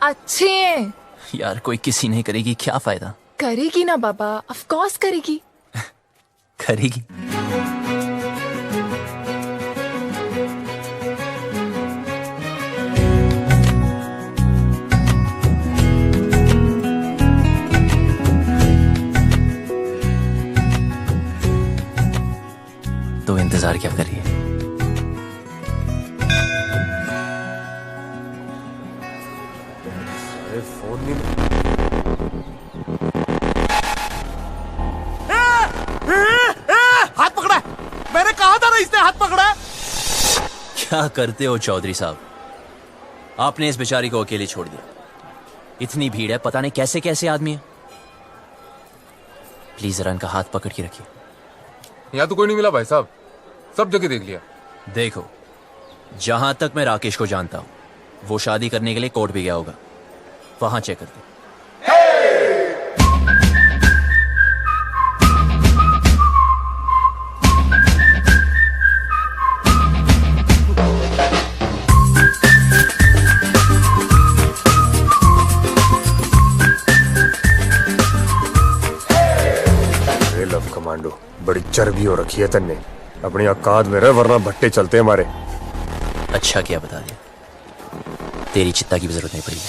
अच्छे हैं। यार कोई किसी नहीं करेगी, क्या फायदा? करेगी ना बाबा, ऑफ कोर्स करेगी। करेगी। तो इंतजार क्या करिए? फोन नहीं। हाथ पकड़ा है। मैंने कहा था ना इसने हाथ पकड़ा है। क्या करते हो चौधरी साहब? आपने इस बेचारी को अकेले छोड़ दिया। इतनी भीड़ है, पता नहीं कैसे कैसे आदमी है। प्लीज जरा इनका हाथ पकड़ के रखिए। यहाँ तो कोई नहीं मिला भाई साहब, सब जगह देख लिया। देखो, जहां तक मैं राकेश को जानता हूं, वो शादी करने के लिए कोर्ट भी गया होगा, वहां चेक करते। लव कमांडो, बड़ी चर्बी हो रखी है तन्ने। अपनी औकात में रह, वरना भट्टे चलते हमारे। अच्छा किया बता दिया, तेरी चिंता की भी जरूरत नहीं पड़ी।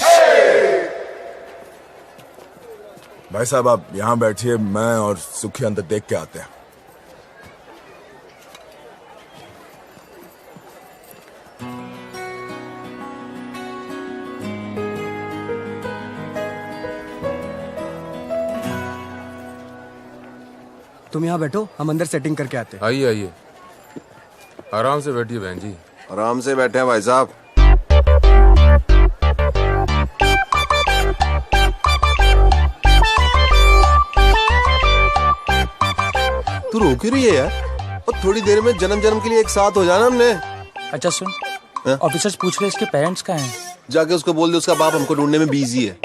भाई साहब आप यहाँ बैठिए, मैं और सुखी अंदर देख के आते हैं। तुम यहाँ बैठो, हम अंदर सेटिंग करके आते हैं। आइए आइए, आराम से बैठिए बहन जी। आराम से बैठे हैं भाई साहब। तू रो क्यों रही है यार? और थोड़ी देर में जन्म जन्म के लिए एक साथ हो जाना हमने। अच्छा सुन, ऑफिसर्स पूछ रहे इसके पेरेंट्स कहाँ हैं? जाके उसको बोल दे उसका बाप हमको ढूंढने में बिजी है।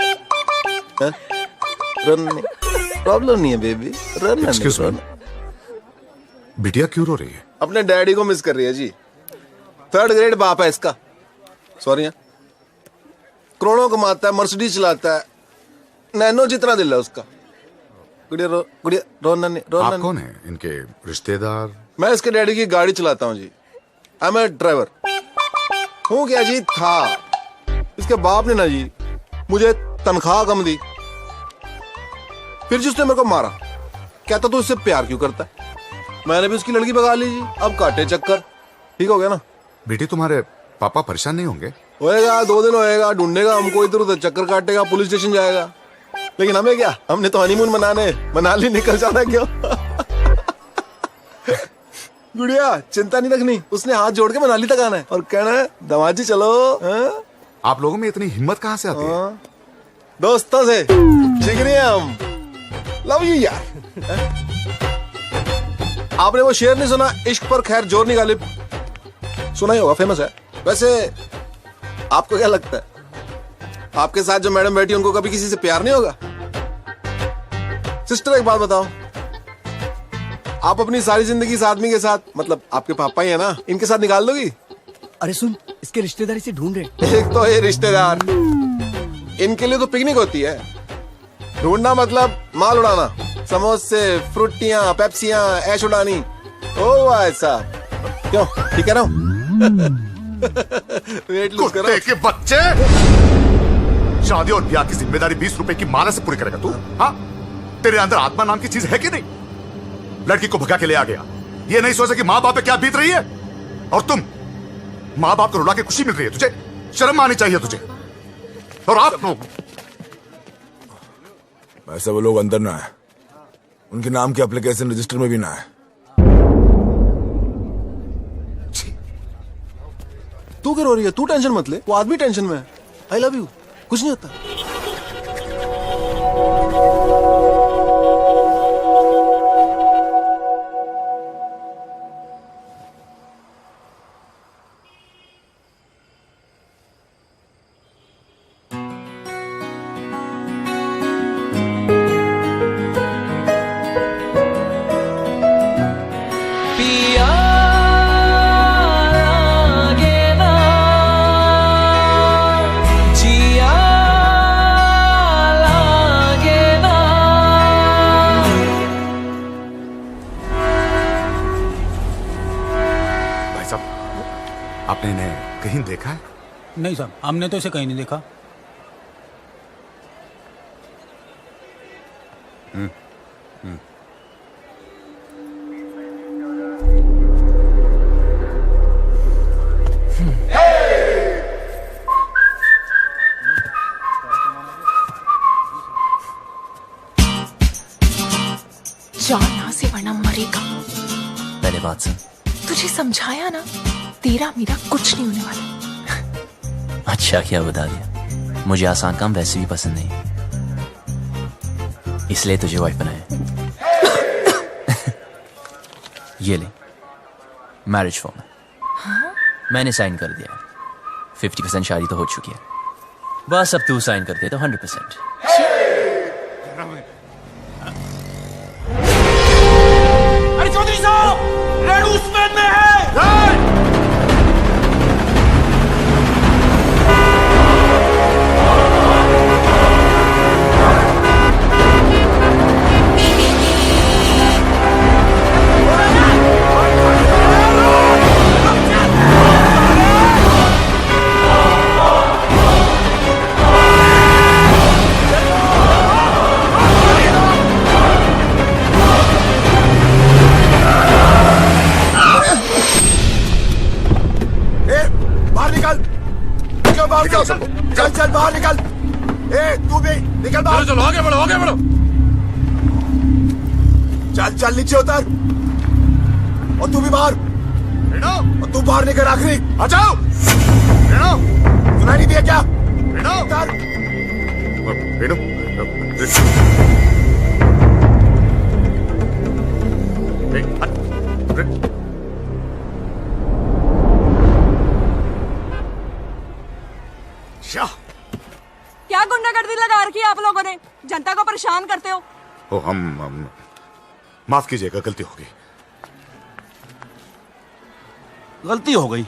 रन प्रॉब्लम नहीं है बेबी, रन। Excuse me, बिटिया क्यों रो रही है? अपने डैडी को मिस कर रही है जी। 3rd ग्रेड बाप है इसका। सॉरी, करोड़ों कमाता है, मर्सिडीज चलाता है, नैनो जितना दिल है उसका। आप कौन है? इनके रिश्तेदार? मैं इसके डैडी की गाड़ी चलाता हूँ जी। I M A driver. हूँ क्या जी था। इसके बाप ने ना जी मुझे तनख्वाह कम दी, फिर जी उसने मेरे को मारा। कहता तू इससे प्यार क्यों करता है? मैंने भी उसकी लड़की भगा ली जी। अब काटे चक्कर। ठीक हो गया ना? बेटी तुम्हारे पापा परेशान नहीं होंगे? होएगा, 2 दिन होएगा, ढूंढेगा हमको, इधर उधर चक्कर काटेगा, पुलिस स्टेशन जाएगा। लेकिन हमें क्या, हमने तो हनीमून मनाने मनाली निकल जाना क्यों। गुड़िया चिंता नहीं रखनी, उसने हाथ जोड़ के मनाली तक आना है और कहना है दामाद जी चलो। आप लोगों में इतनी हिम्मत कहाँ से आती है? दोस्तों से जिगरी हैं हम। लव यू यार। आपने वो शेर नहीं सुना, इश्क पर खैर जोर निकाले? सुना ही होगा, फेमस है। वैसे आपको क्या लगता है, आपके साथ जो मैडम बैठी उनको कभी किसी से प्यार नहीं होगा? सिस्टर एक बात बताओ, आप अपनी सारी जिंदगी इस आदमी के साथ, मतलब आपके पापा ही है ना, इनके साथ निकाल दोगी? अरे सुन, इसके रिश्तेदार इसे ढूंढ रहे। एक तो ये रिश्तेदार, इनके लिए तो पिकनिक होती है। ढूंढना मतलब माल उड़ाना, समोसे, फ्रूटियां, पेप्सियां, ऐश उड़ानी। ओ भाई साहब, क्यों ठीक है ना? वेट लूज करो। कुत्ते के बच्चे, शादी और ब्याह की जिम्मेदारी 20 रुपए की माला से पूरी करेगा तू? हाँ, तेरे अंदर आत्मा नाम की चीज है कि नहीं? लड़की को भगा के ले आ गया, ये नहीं सोचा कि माँ बाप पे क्या बीत रही है। और तुम माँ बाप को रुला के खुशी मिल रही है, तुझे शर्म आनी चाहिए तुझे। और आप लोग ऐसा वो लोग अंदर ना है, उनके नाम के एप्लीकेशन रजिस्टर में भी ना है। तू क्या रो रही है? तू टेंशन मत ले, वो आदमी टेंशन में है। आई लव यू, कुछ नहीं होता। आपने इन्हें कहीं देखा है? नहीं साहब, हमने तो इसे कहीं नहीं देखा। जा यहाँ से वरना मरेगा। पहले बात सुन, तुझे समझाया ना, तेरा मेरा कुछ नहीं होने वाला। अच्छा क्या बता दिया, मुझे आसान काम वैसे भी पसंद नहीं, इसलिए तुझे वाइफ बनाया। ये ले मैरिज फॉर्म। हाँ? मैंने साइन कर दिया। 50% शादी तो हो चुकी है, बस अब तू साइन कर दे तो 100%। अरे चौधरी साहब, रेड उस्मान में है। निकल बाहर। चलो आगे बढ़ो, आगे बढ़ो। चल चल नीचे उतर। और तू भी बाहर। और तू बाहर निकल आखिरी। आ जाओ। सुनाई नहीं दिया क्या? उतर। क्या गुंडागर्दी लगा रखी है आप लोगों ने? जनता को परेशान करते हो। ओ हम माफ कीजिएगा, गलती हो गई। गलती हो गई?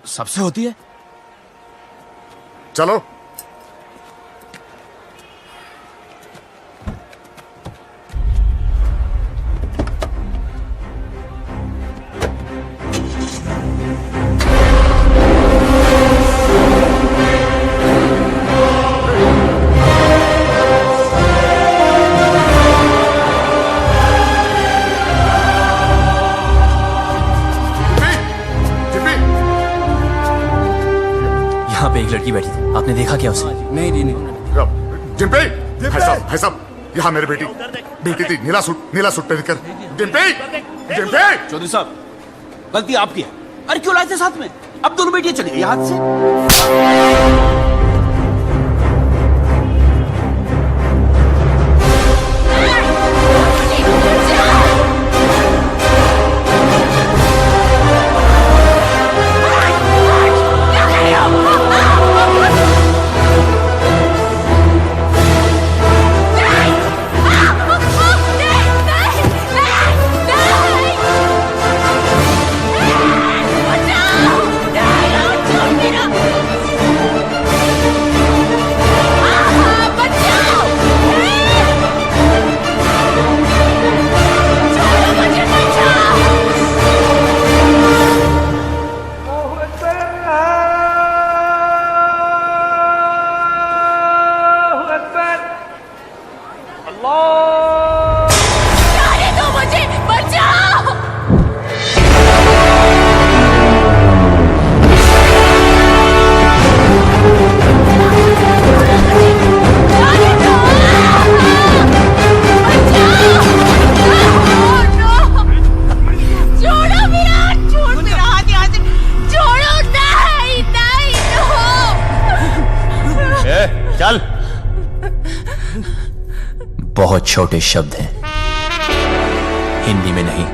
सबसे होती है। चलो। यहाँ पे एक लड़की बैठी थी, आपने देखा क्या उसे? नहीं जी नहीं। डिम्पी, भाई साहब, यहाँ मेरी बेटी थी, नीला सूट पहनकर। डिम्पी, चौधरी साहब, गलती आपकी है। अरे क्यों लाए थे साथ में? अब दोनों बेटियां चली गई हाथ से। चल। बहुत छोटे शब्द हैं, हिंदी में नहीं,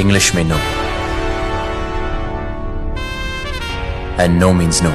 इंग्लिश में no, and no means no.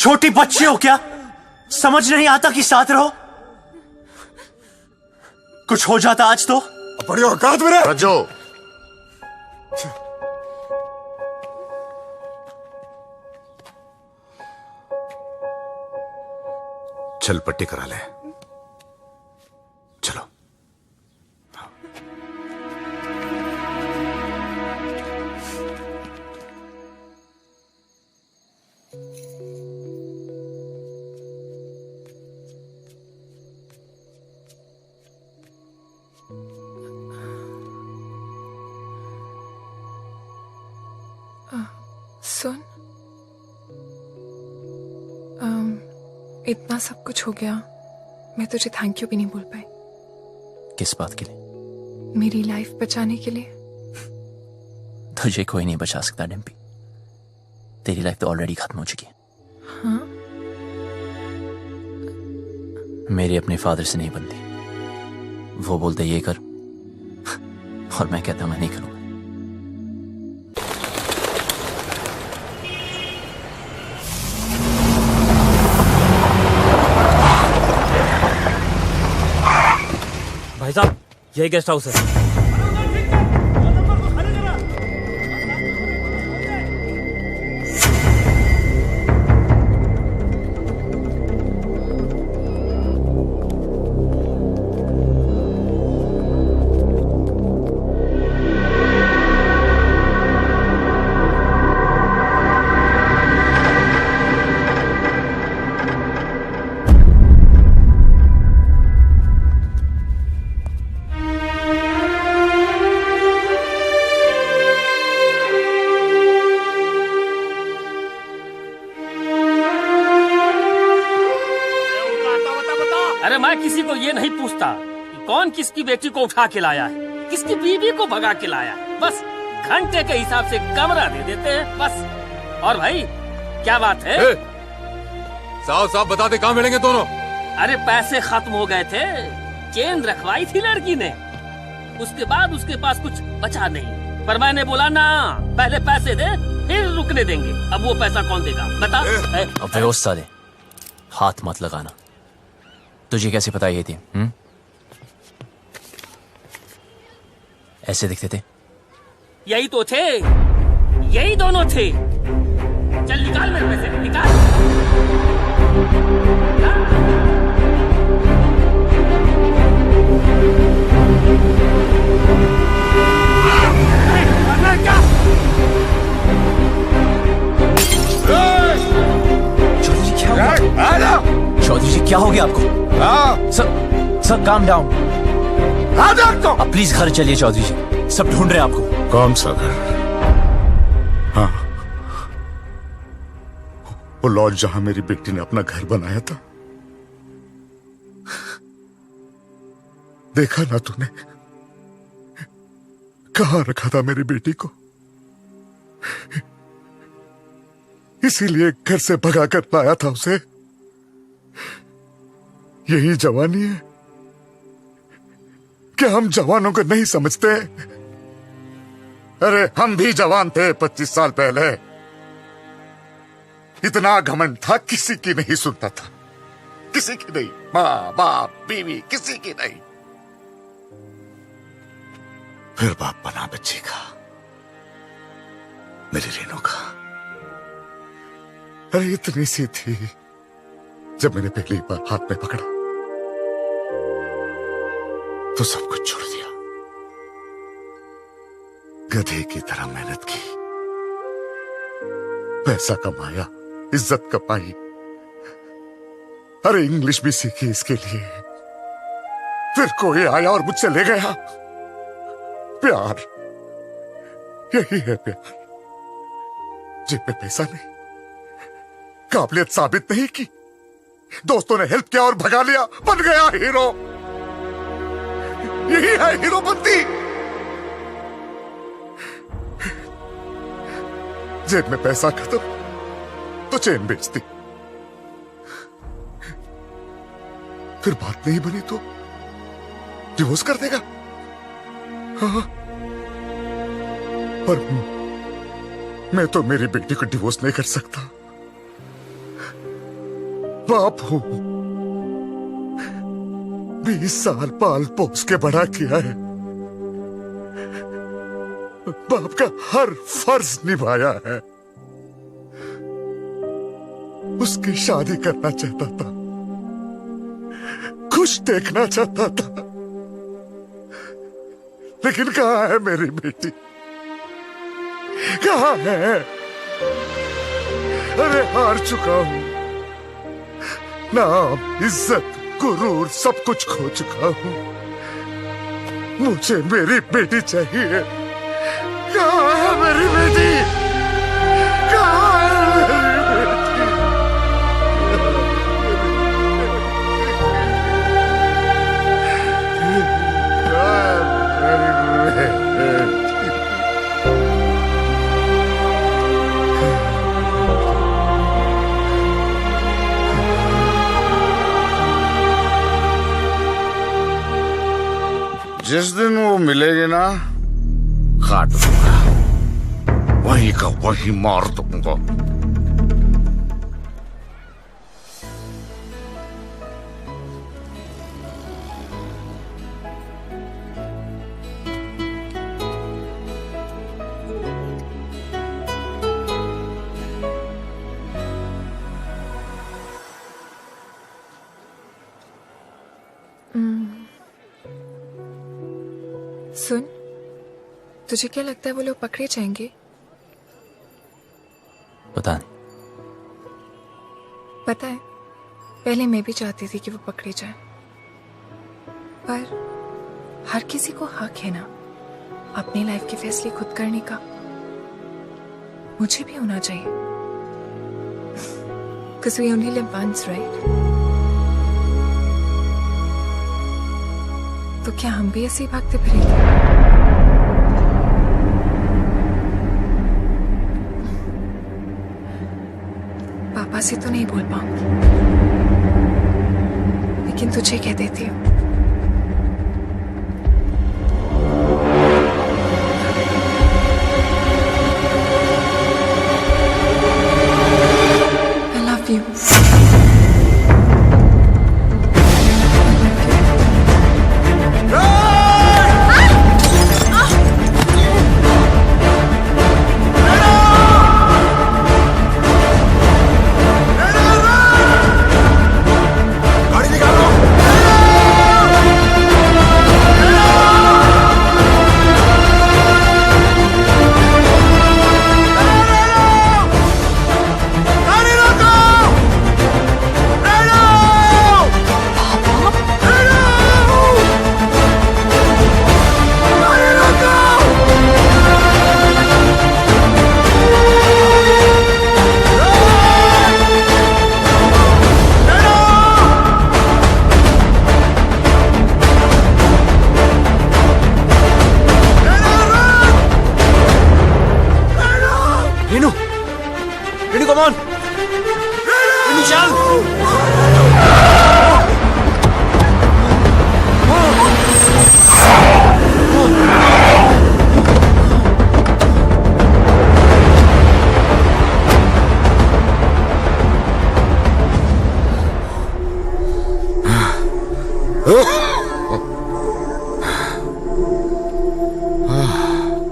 छोटी बच्ची हो क्या? समझ नहीं आता कि साथ रहो? कुछ हो जाता आज तो बड़ी औकात मेरे रजो, चल पट्टी करा ले। चलो। सुन, इतना सब कुछ हो गया, मैं तुझे थैंक यू भी नहीं बोल पाई। किस बात के लिए? मेरी लाइफ बचाने के लिए। तुझे कोई नहीं बचा सकता डिम्पी। तेरी लाइफ तो ऑलरेडी खत्म हो चुकी है। हाँ? मेरी अपने फादर से नहीं बनती। वो बोलते ये कर और मैं कहता मैं नहीं करूंगा। भाई साहब, यही गेस्ट हाउस है। अरे मैं किसी को ये नहीं पूछता कि कौन किसकी बेटी को उठा के लाया है, किसकी बीवी को भगा के लाया है। बस घंटे के हिसाब से कमरा दे देते हैं बस। और भाई क्या बात है? साहब साहब बता दे कहाँ मिलेंगे दोनों? अरे पैसे खत्म हो गए थे, चेन रखवाई थी लड़की ने, उसके बाद उसके पास कुछ बचा नहीं। पर मैंने बोला ना, पहले पैसे दे फिर रुकने देंगे। अब वो पैसा कौन देगा बता? अब व्यवस्था दे, हाथ मत लगाना। तुझे कैसे पता ये थी? ऐसे दिखते थे? यही तो थे, यही दोनों थे। चल निकाल मेरे पैसे, निकाल। चौधरी जी क्या हो गया आपको? Sir calm down. अब प्लीज घर चलिए चौधरी जी, सब ढूंढ रहे हैं आपको। कौन सा घर? हाँ, वो लॉज जहां मेरी बेटी ने अपना घर बनाया था। देखा ना तूने कहां रखा था मेरी बेटी को? इसीलिए घर से भगा कर लाया था उसे। यही जवानी है? क्या हम जवानों को नहीं समझते? अरे हम भी जवान थे 25 साल पहले। इतना घमंड था, किसी की नहीं सुनता था, किसी की नहीं, माँ बाप बीवी किसी की नहीं। फिर बाप बना बच्ची का, मेरी रेनू का। अरे इतनी सी थी जब मैंने पहली बार हाथ में पकड़ा तो सब कुछ छोड़ दिया। गधे की तरह मेहनत की, पैसा कमाया, इज्जत कमाई, अरे इंग्लिश भी सीखी इसके लिए। फिर कोई आया और मुझसे ले गया। प्यार, यही है प्यार। जेब में पैसा नहीं, काबिलियत साबित नहीं की, दोस्तों ने हेल्प किया और भगा लिया, बन गया हीरो। यही है हीरोपंती। जेब में पैसा खत्म तो चेन बेचती, फिर बात नहीं बनी तो डिवोर्स कर देगा। हाँ, पर मैं तो मेरी बेटी को डिवोर्स नहीं कर सकता। बाप हूं। 20 साल पाल पोस के बड़ा किया है। बाप का हर फर्ज निभाया है। उसकी शादी करना चाहता था, खुश देखना चाहता था, लेकिन कहां है मेरी बेटी? कहां है? अरे हार चुका हूं। नाम, इज्जत, गुरूर सब कुछ खो चुका हूं। मुझे मेरी बेटी चाहिए। कहां है मेरी बेटी? कहां है मेरी बेटी? जिस दिन वो मिलेगी ना, काट दूंगा, वहीं का वहीं मार दूंगा। सुन, तुझे क्या लगता है वो लोग पकड़े जाएंगे? पता नहीं। पता है, पहले मैं भी चाहती थी कि वो पकड़े जाए, पर हर किसी को हक है ना अपनी लाइफ के फैसले खुद करने का। मुझे भी होना चाहिए, because we only live once, right? तो क्या हम भी ऐसे ही भागते फिरेंगे? पापा से तो नहीं बोल पाऊंगी, लेकिन तुझे कह देती हूँ। I love you. Come on!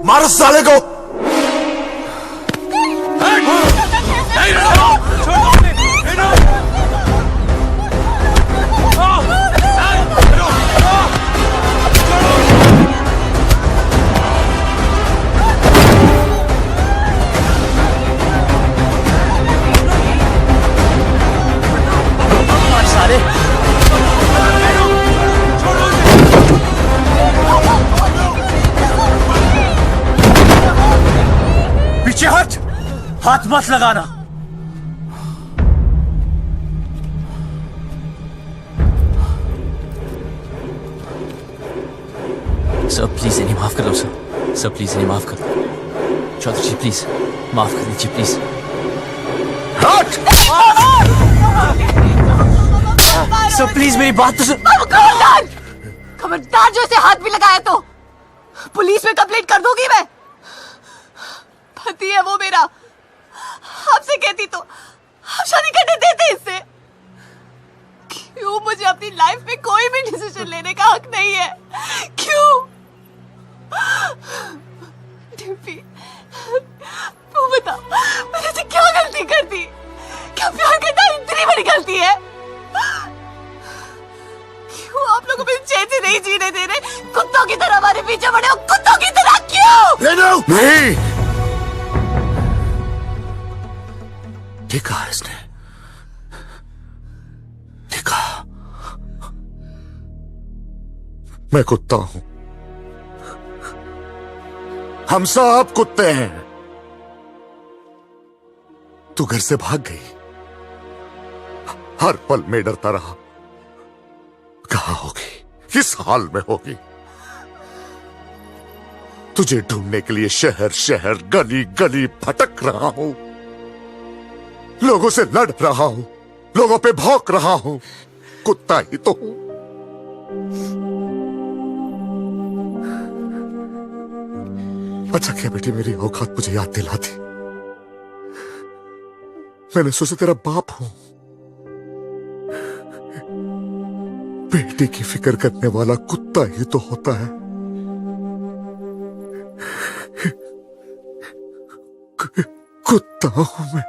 मारो साले को। पीछे हट, हाथ मत लगाना। सर प्लीज इन्हें माफ कर दो सर। सर प्लीज इन्हें माफ कर दो। चौधरी जी प्लीज माफ कर दीजिए प्लीज। सर प्लीज मेरी बात तो सुन। खबरदार! खबरदार जो इसे हाथ भी लगाया तो पुलिस में कंप्लेंट कर दूंगी मैं। पति है वो मेरा, आपसे कहती तो आप शादी करने देते इससे। मुझे अपनी लाइफ में कोई भी डिसीजन लेने का हक नहीं है। क्यों? डिम्पी, तू बता, मैंने से क्या गलती कर दी? क्या प्यार करना इतनी बड़ी गलती है? क्यों आप लोगों को चैन से नहीं जीने दे रहे? कुत्तों की तरह हमारे पीछे पड़े हो, कुत्तों की तरह। क्यों? नहीं, देखा इसने, देखा, मैं कुत्ता हूं, हम सब कुत्ते हैं। तू घर से भाग गई, हर पल में डरता रहा, कहां होगी, किस हाल में होगी। तुझे ढूंढने के लिए शहर शहर गली गली भटक रहा हूं, लोगों से लड़ रहा हूं, लोगों पे भौंक रहा हूं, कुत्ता ही तो हूं। अच्छा क्या बेटी मेरी औकात मुझे याद दिला दी। मैंने सोचा तेरा बाप हूं, बेटी की फिक्र करने वाला कुत्ता ही तो होता है। कुत्ता हूं मैं।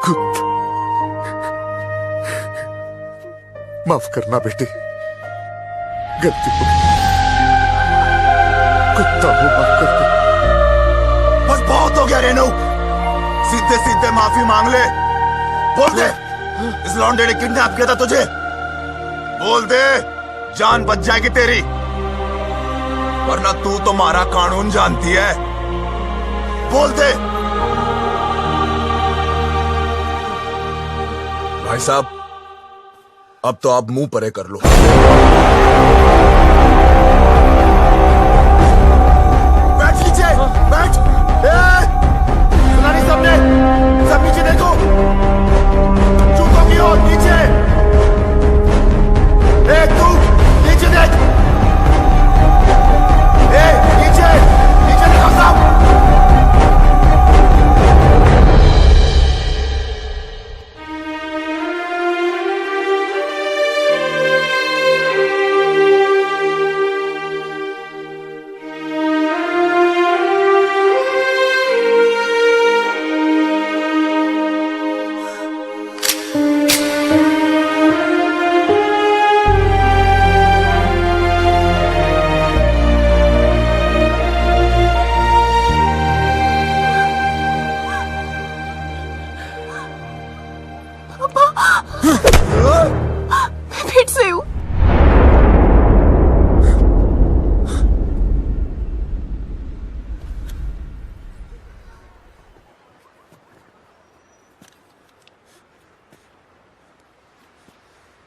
कुत्ता, माफ करना बेटी, गलती हो गई, कुत्ता हूं, माफ कर दे। बस बहुत हो गया रेनू, सीधे सीधे माफी मांग ले। बोल दे इस लौंडे ने किडनैप किया था तुझे, बोल दे, जान बच जाएगी तेरी, वरना तू तो हमारा कानून जानती है। बोल दे। भाई साहब, अब तो आप मुंह परे कर लो। बैठ नीचे, बैठ। सुना नहीं सबने? सब नीचे देखो, जूतों की ओर नीचे। तू नीचे देख, नीचे नीचे देखो सब।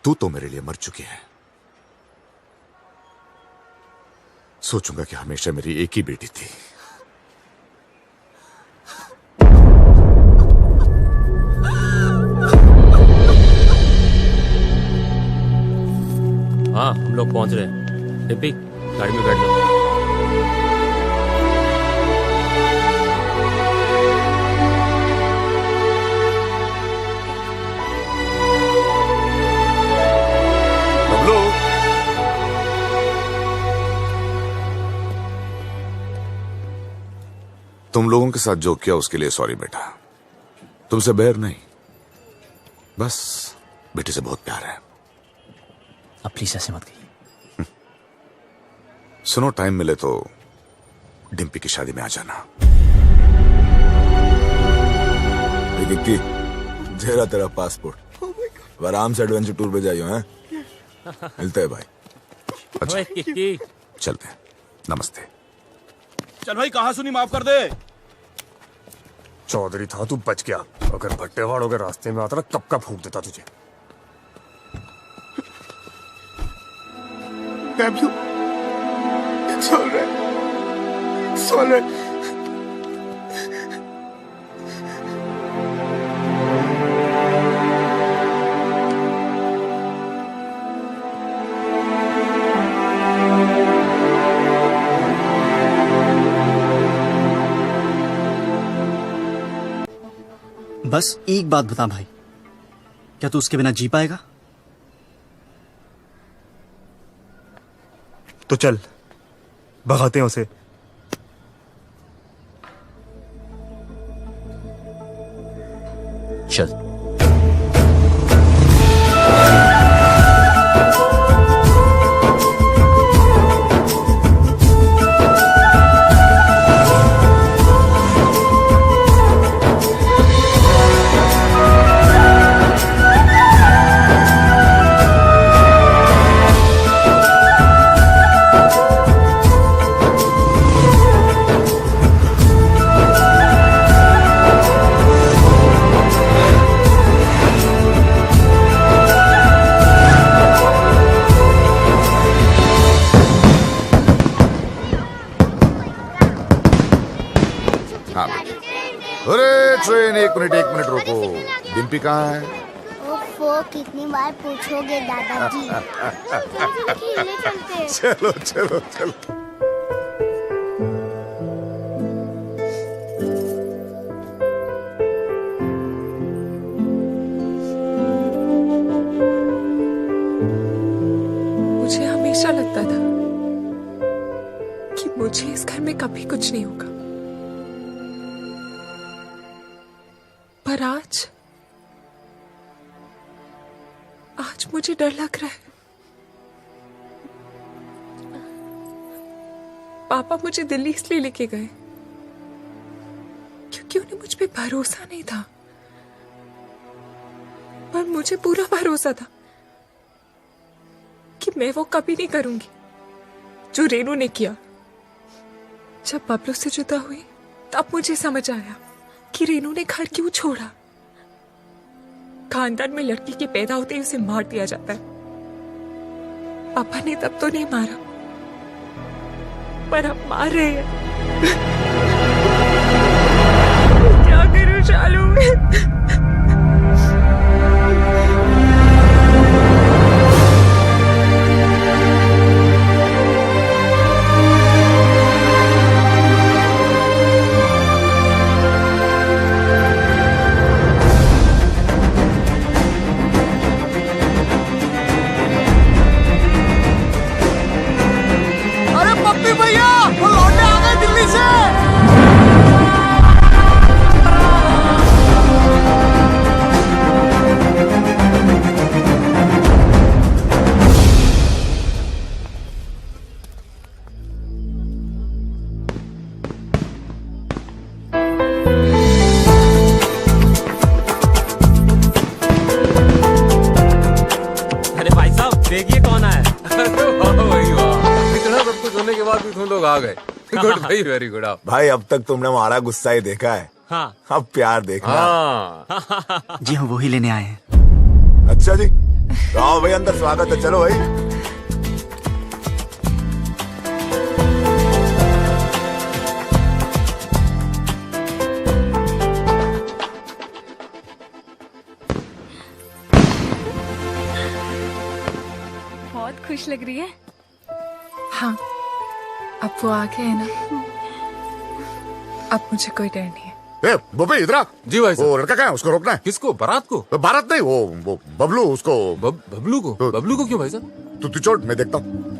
तू तो मेरे लिए मर चुकी है। सोचूंगा कि हमेशा मेरी एक ही बेटी थी। हाँ, हम लोग पहुंच रहे हैं। डिम्पी, गाड़ी में बैठ जाओ। तुम लोगों के साथ जो किया उसके लिए सॉरी बेटा, तुमसे बैर नहीं, बस बेटी से बहुत प्यार है। अब प्लीज ऐसे मत कहिए। सुनो, टाइम मिले तो डिम्पी की शादी में आ जाना। किक्की, तेरा तेरा पासपोर्ट, आराम से एडवेंचर टूर पे जाइयो हैं। मिलते हैं भाई। अच्छा, किक्की, चलते हैं। नमस्ते। चल भाई, कहा सुनी, माफ कर दे। चौधरी था, तू बच गया। अगर भट्टेवाड़ों के रास्ते में आता ना, कब का फूंक देता तुझे। Fabio, it's all right. It's all right. बस एक बात बता भाई, क्या तू उसके बिना जी पाएगा? तो चल भगाते हैं उसे। चल। हाँ बेटा। अरे ट्रेन एक मिनट रुको। डिम्पी कहाँ है? ओफो, कितनी बार पूछोगे दादाजी। खेलने चलते हैं। चलो चलो चलो। मुझे हमेशा लगता था कि मुझे इस घर में कभी कुछ नहीं होगा, पर आज मुझे डर लग रहा है। पापा मुझे दिल्ली इसलिए लेके गए क्योंकि उन्हें मुझ पे भरोसा नहीं था, पर मुझे पूरा भरोसा था कि मैं वो कभी नहीं करूंगी जो रेनू ने किया। जब बबलू से जुदा हुई तब मुझे समझ आया कि रेनू ने घर क्यों छोड़ा। खानदान में लड़की के पैदा होते ही उसे मार दिया जाता है। पापा ने तब तो नहीं मारा, पर अब मार रहे हैं। क्या करूं शालू? भैया वो लौटे आ गए दिल्ली से। अरे भाई साहब देखिए कौन आया। इतना सब कुछ होने के बाद भी तुम लोग आ गए। गुड भाई, वेरी गुड। आप भाई अब तक तुमने हमारा गुस्सा ही देखा है। हाँ। अब प्यार देखना। हाँ। जी हाँ, वही लेने आए हैं। अच्छा जी, तो आओ भाई अंदर, स्वागत है। चलो भाई। बहुत खुश लग रही है। हाँ, अब वो आ गए हैं ना, अब मुझे कोई डर नहीं है। ए बबे इधर आ। जी भाई साहब। वो लड़का कहाँ है? उसको रोकना है। किसको? बारात को? बारात नहीं, वो बबलू। उसको बबलू को? बबलू को क्यों भाई साहब? तू छोड़, मैं देखता हूँ।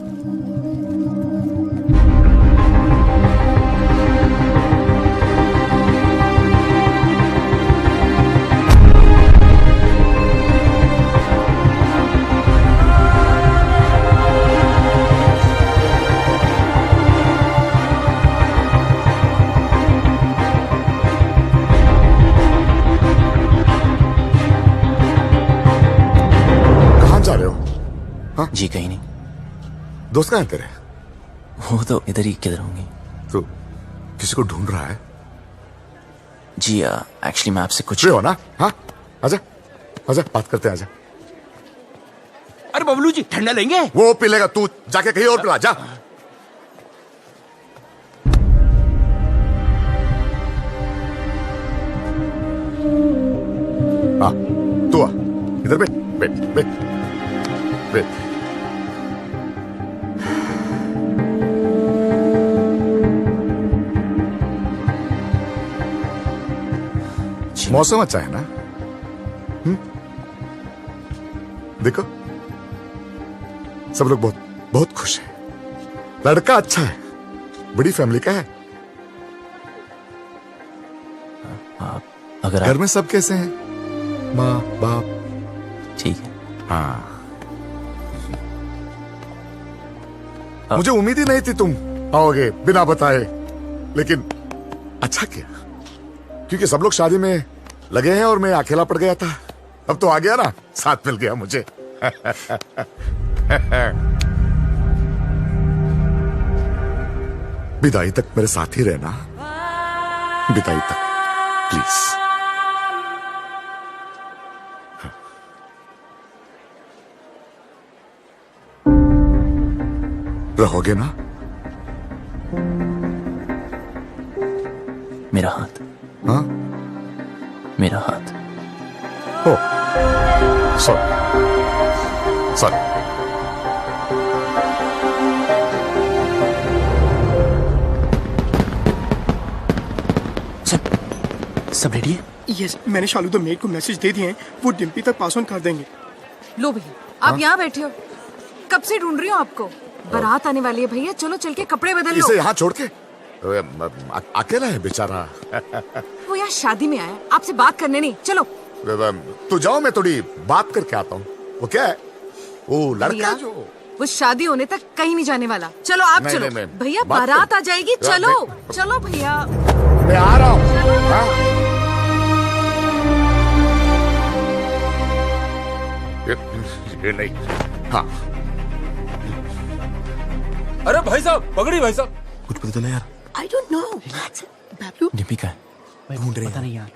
जी कहीं नहीं। दोस्त कहाँ है तेरे? वो तो इधर ही किधर होंगे। तो किसी को ढूंढ रहा है? जी एक्चुअली मैं आपसे कुछ हो ना। हाँ आजा आजा, बात करते हैं, आजा। अरे बबलू जी ठंडा लेंगे? वो पी लेगा, तू जाके कहीं और पिला जा। हाँ तू आ, इधर बैठ बैठ बैठ बैठ। मौसम अच्छा है ना? देखो सब लोग बहुत बहुत खुश हैं। लड़का अच्छा है, बड़ी फैमिली का है। अगर घर में सब कैसे हैं? माँ बाप? ठीक है। हाँ, मुझे उम्मीद ही नहीं थी तुम आओगे बिना बताए, लेकिन अच्छा किया, क्योंकि सब लोग शादी में लगे हैं और मैं अकेला पड़ गया था। अब तो आ गया ना, साथ मिल गया मुझे। विदाई तक मेरे साथ ही रहना, विदाई तक प्लीज। रहोगे ना? मेरा हाथ। हाँ, मेरा हाथ। ओ सॉरी सॉरी। सब रेडी है? यस, मैंने शालू द मेड को मैसेज दे दिए हैं, वो डिम्पी तक पास ऑन कर देंगे। लो भैया, आप यहाँ बैठे हो, कब से ढूंढ रही हूँ आपको। बारात आने वाली है भैया, चलो चल के कपड़े बदल लो। इसे यहाँ छोड़ के अकेला है बेचारा। वो यहाँ शादी में आया, आपसे बात करने नहीं। चलो तू जाओ, मैं थोड़ी बात करके आता हूँ। वो क्या है? वो लड़का भैया, जो वो शादी होने तक कहीं नहीं जाने वाला। चलो आप नहीं, चलो नहीं, भैया, बात बारात कर- आ जाएगी। चलो चलो भैया, मैं आ रहा हूँ। हाँ? ये नहीं। हाँ, अरे भाई साहब, पकड़ी भाई साहब। कुछ पता चला यार? I don't know. Bablu Dimpy का है? ढूंढ रहे पता हैं। नहीं यार।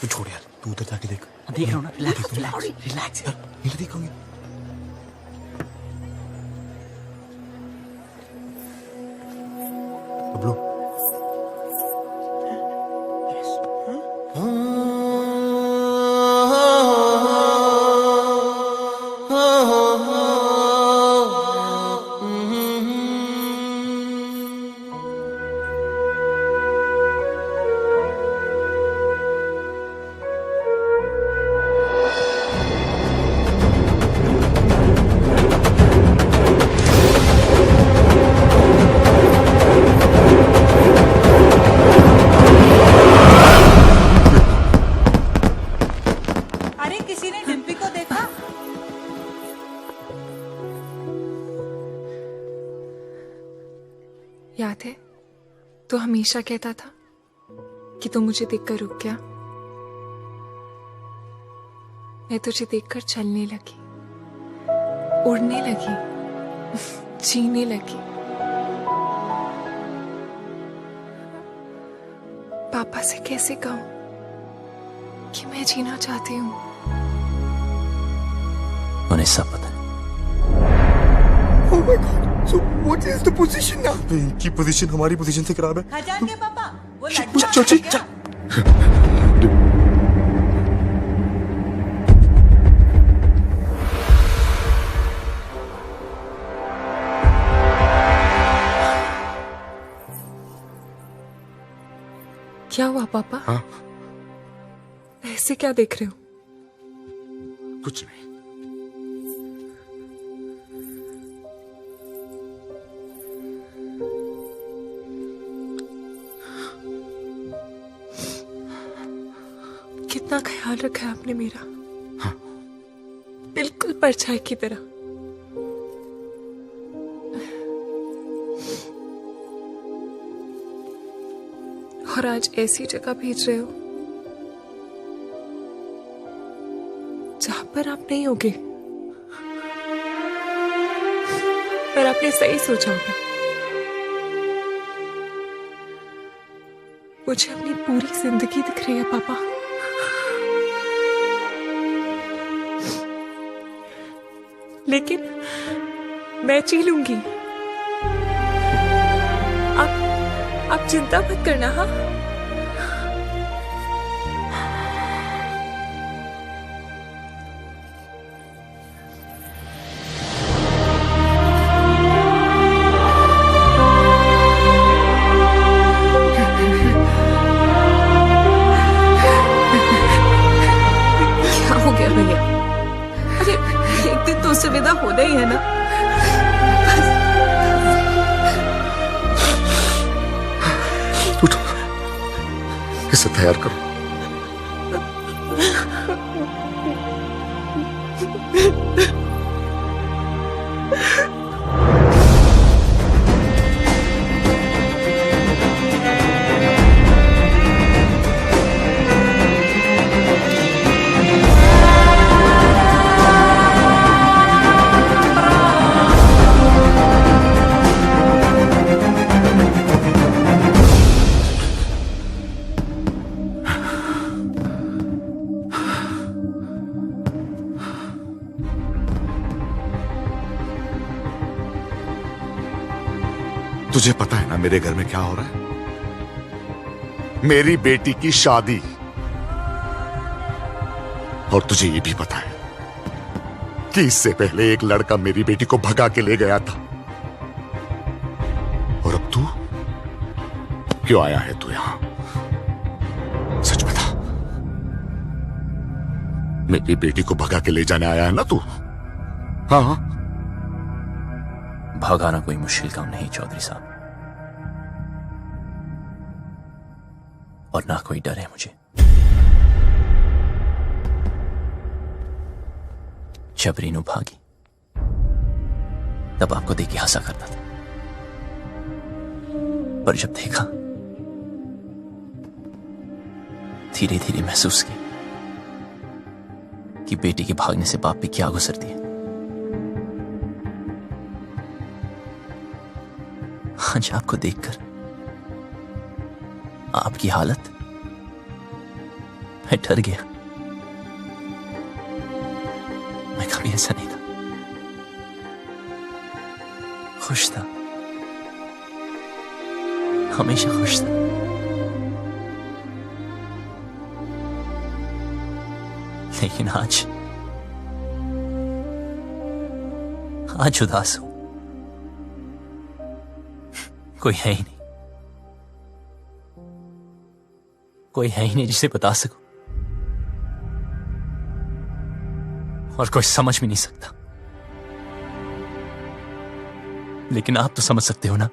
तू छोड़ यार, तू उधर जाके देख। देख रहा हूँ ना, रिलैक्स रिलैक्स रिलैक्स। नहीं देखोगे? बबलू, अरे किसी ने डिम्पी को देखा? याद है तो हमेशा कहता था कि तू मुझे देखकर रुक गया। मैं तुझे देखकर चलने लगी, उड़ने लगी, जीने लगी। पापा से कैसे कहूं कि मैं जीना चाहती हूँ। उन्हें सब पता है। Oh my God. So what is the position now? इनकी पोजीशन हमारी पोजीशन से खराब है। खजान के पापा, वो चल चल चल। क्या हुआ पापा? हाँ? ऐसे क्या देख रहे हो? कुछ नहीं। कितना ख्याल रखा है आपने मेरा। हाँ। बिल्कुल परछाई की तरह। और आज ऐसी जगह भेज रहे हो जहां पर आप नहीं होगे, पर आपने सही सोचा होगा। मुझे अपनी पूरी जिंदगी दिख रही है पापा। लेकिन मैं जी लूंगी। आप चिंता मत करना। हाँ, क्या हो गया भैया? इसे तैयार करो। तुझे पता है ना मेरे घर में क्या हो रहा है? मेरी बेटी की शादी। और तुझे ये भी पता है कि इससे पहले एक लड़का मेरी बेटी को भगा के ले गया था। और अब तू क्यों आया है तू यहां? सच बता, मेरी बेटी को भगा के ले जाने आया है ना तू? हाँ हाँ। भगाना कोई मुश्किल काम नहीं चौधरी साहब, और ना कोई डर है मुझे। जब रीनू भागी तब आपको देख के हंसा करता था, पर जब देखा धीरे धीरे महसूस किया कि बेटी के भागने से बाप पे क्या गुजरती है। आज आपको देखकर आपकी हालत, मैं डर गया। मैं कभी ऐसा नहीं था, खुश था, हमेशा खुश था। लेकिन आज उदास हूं। कोई है ही नहीं, कोई है ही नहीं जिसे बता सकूं, और कोई समझ भी नहीं सकता। लेकिन आप तो समझ सकते हो ना।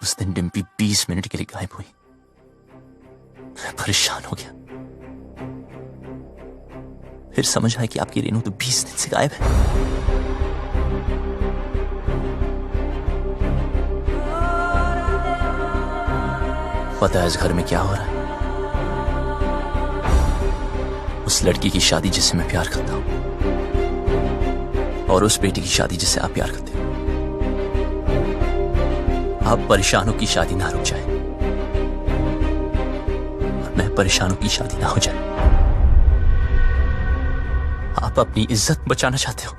उस दिन डिम्पी 20 मिनट के लिए गायब हुई। मैं परेशान हो गया। फिर समझ आया कि आपकी रेनू तो 20 दिन से गायब है। पता है इस घर में क्या हो रहा है? उस लड़की की शादी जिसे मैं प्यार करता हूं, और उस बेटी की शादी जिसे आप प्यार करते हो। आप परेशानों की शादी ना रुक जाए, और मैं परेशानों की शादी ना हो जाए। आप अपनी इज्जत बचाना चाहते हो,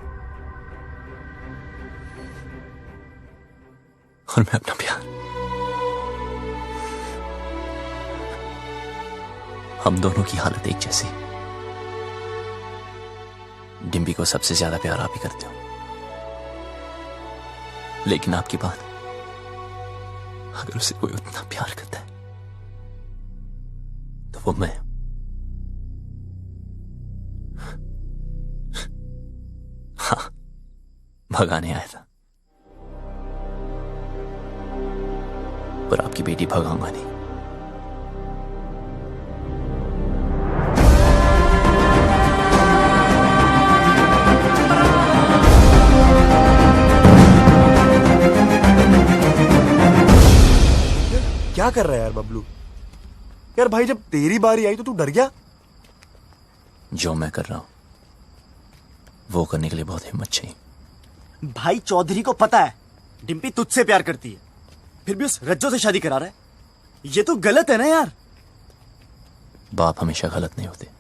और मैं अपना प्यार। हम दोनों की हालत एक जैसी। डिम्पी को सबसे ज्यादा प्यार आप ही करते हो, लेकिन आपकी बात, अगर उसे कोई उतना प्यार करता है तो वो मैं। हाँ, भगाने आया था, पर आपकी बेटी भगाऊंगा नहीं। क्या कर रहा है यार बबलू? यार भाई, जब तेरी बारी आई तो तू डर गया? जो मैं कर रहा हूं वो करने के लिए बहुत हिम्मत चाहिए। भाई चौधरी को पता है डिम्पी तुझसे प्यार करती है, फिर भी उस रज्जो से शादी करा रहा है। ये तो गलत है ना यार। बाप हमेशा गलत नहीं होते।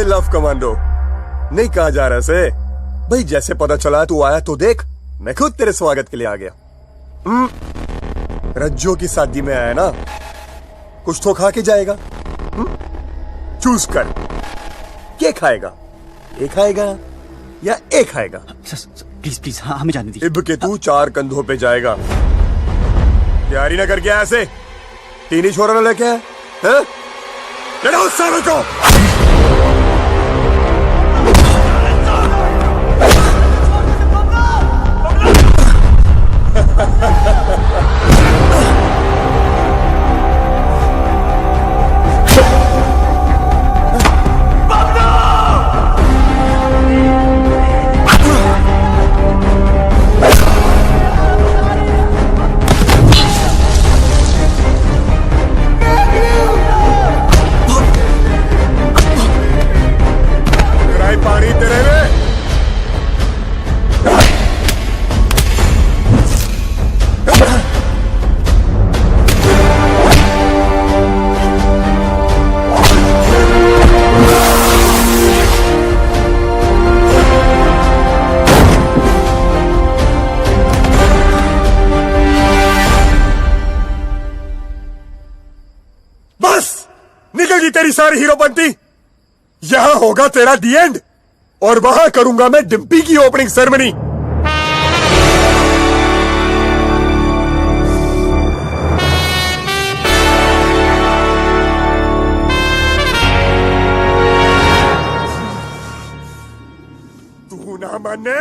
लव कमांडो नहीं कहा जा रहा से भाई। जैसे पता चला तू आया तो देख, मैं खुद तेरे स्वागत के लिए आ गया। रज्जो की शादी में आया ना, कुछ तो खा के जाएगा। चूज कर, क्या खाएगा? एक खाएगा या एक खाएगा? प्लीज प्लीज, हाँ हमें जाने दीजिए। इब के तू 4 कंधों पे जाएगा। तैयारी ना करके ऐसे 3 ही छोरा ना लेके आए हैं? लड़ाओ सारों को। पानी तेरे में। बस निकल गई तेरी सारी हीरोपंती। यहां होगा तेरा दी एंड और वहां करूंगा मैं डिम्पी की ओपनिंग सेरेमनी। तू ना माने?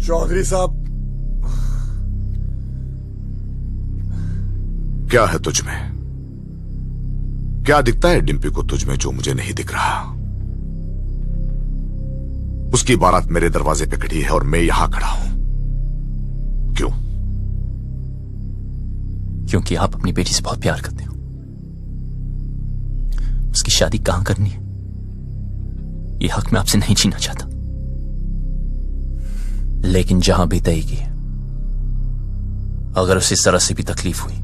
चौधरी साहब, क्या है तुझ में? क्या दिखता है डिम्पी को तुझ में जो मुझे नहीं दिख रहा? उसकी बारात मेरे दरवाजे पे खड़ी है और मैं यहां खड़ा हूं। क्यों? क्योंकि आप अपनी बेटी से बहुत प्यार करते हो। उसकी शादी कहां करनी है ये हक मैं आपसे नहीं छीनना चाहता, लेकिन जहां भी तय की, अगर उसे जरा से भी तकलीफ हुई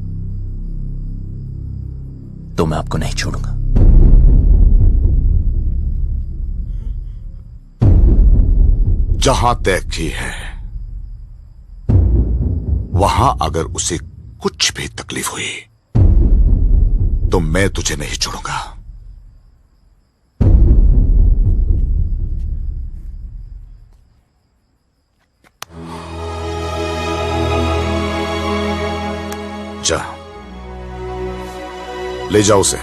तो मैं आपको नहीं छोड़ूंगा। जहां तय की है वहां अगर उसे कुछ भी तकलीफ हुई तो मैं तुझे नहीं छोड़ूंगा। जा, ले जाओ उसे।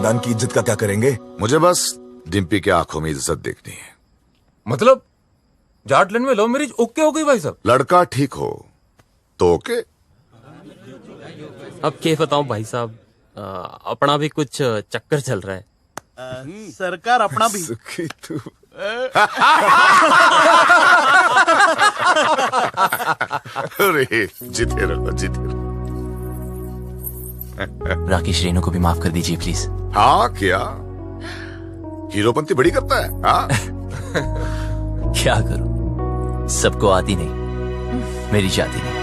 खानदान की इज्जत का क्या करेंगे? मुझे बस डिम्पी के आंखों में इज्जत देखनी है। मतलब जाटलैंड में लव मैरिज ओके हो गई भाई साहब? लड़का ठीक हो तो ओके। अब क्या बताऊं भाई साहब, अपना भी कुछ चक्कर चल रहा है। सरकार अपना भी सुखी तू। अरे जीते रहो, जीते रहो। राकेश रेणु को भी माफ कर दीजिए प्लीज। हाँ क्या हीरोपंती बड़ी करता है? हाँ क्या करूं, सबको आती नहीं, मेरी जाती नहीं।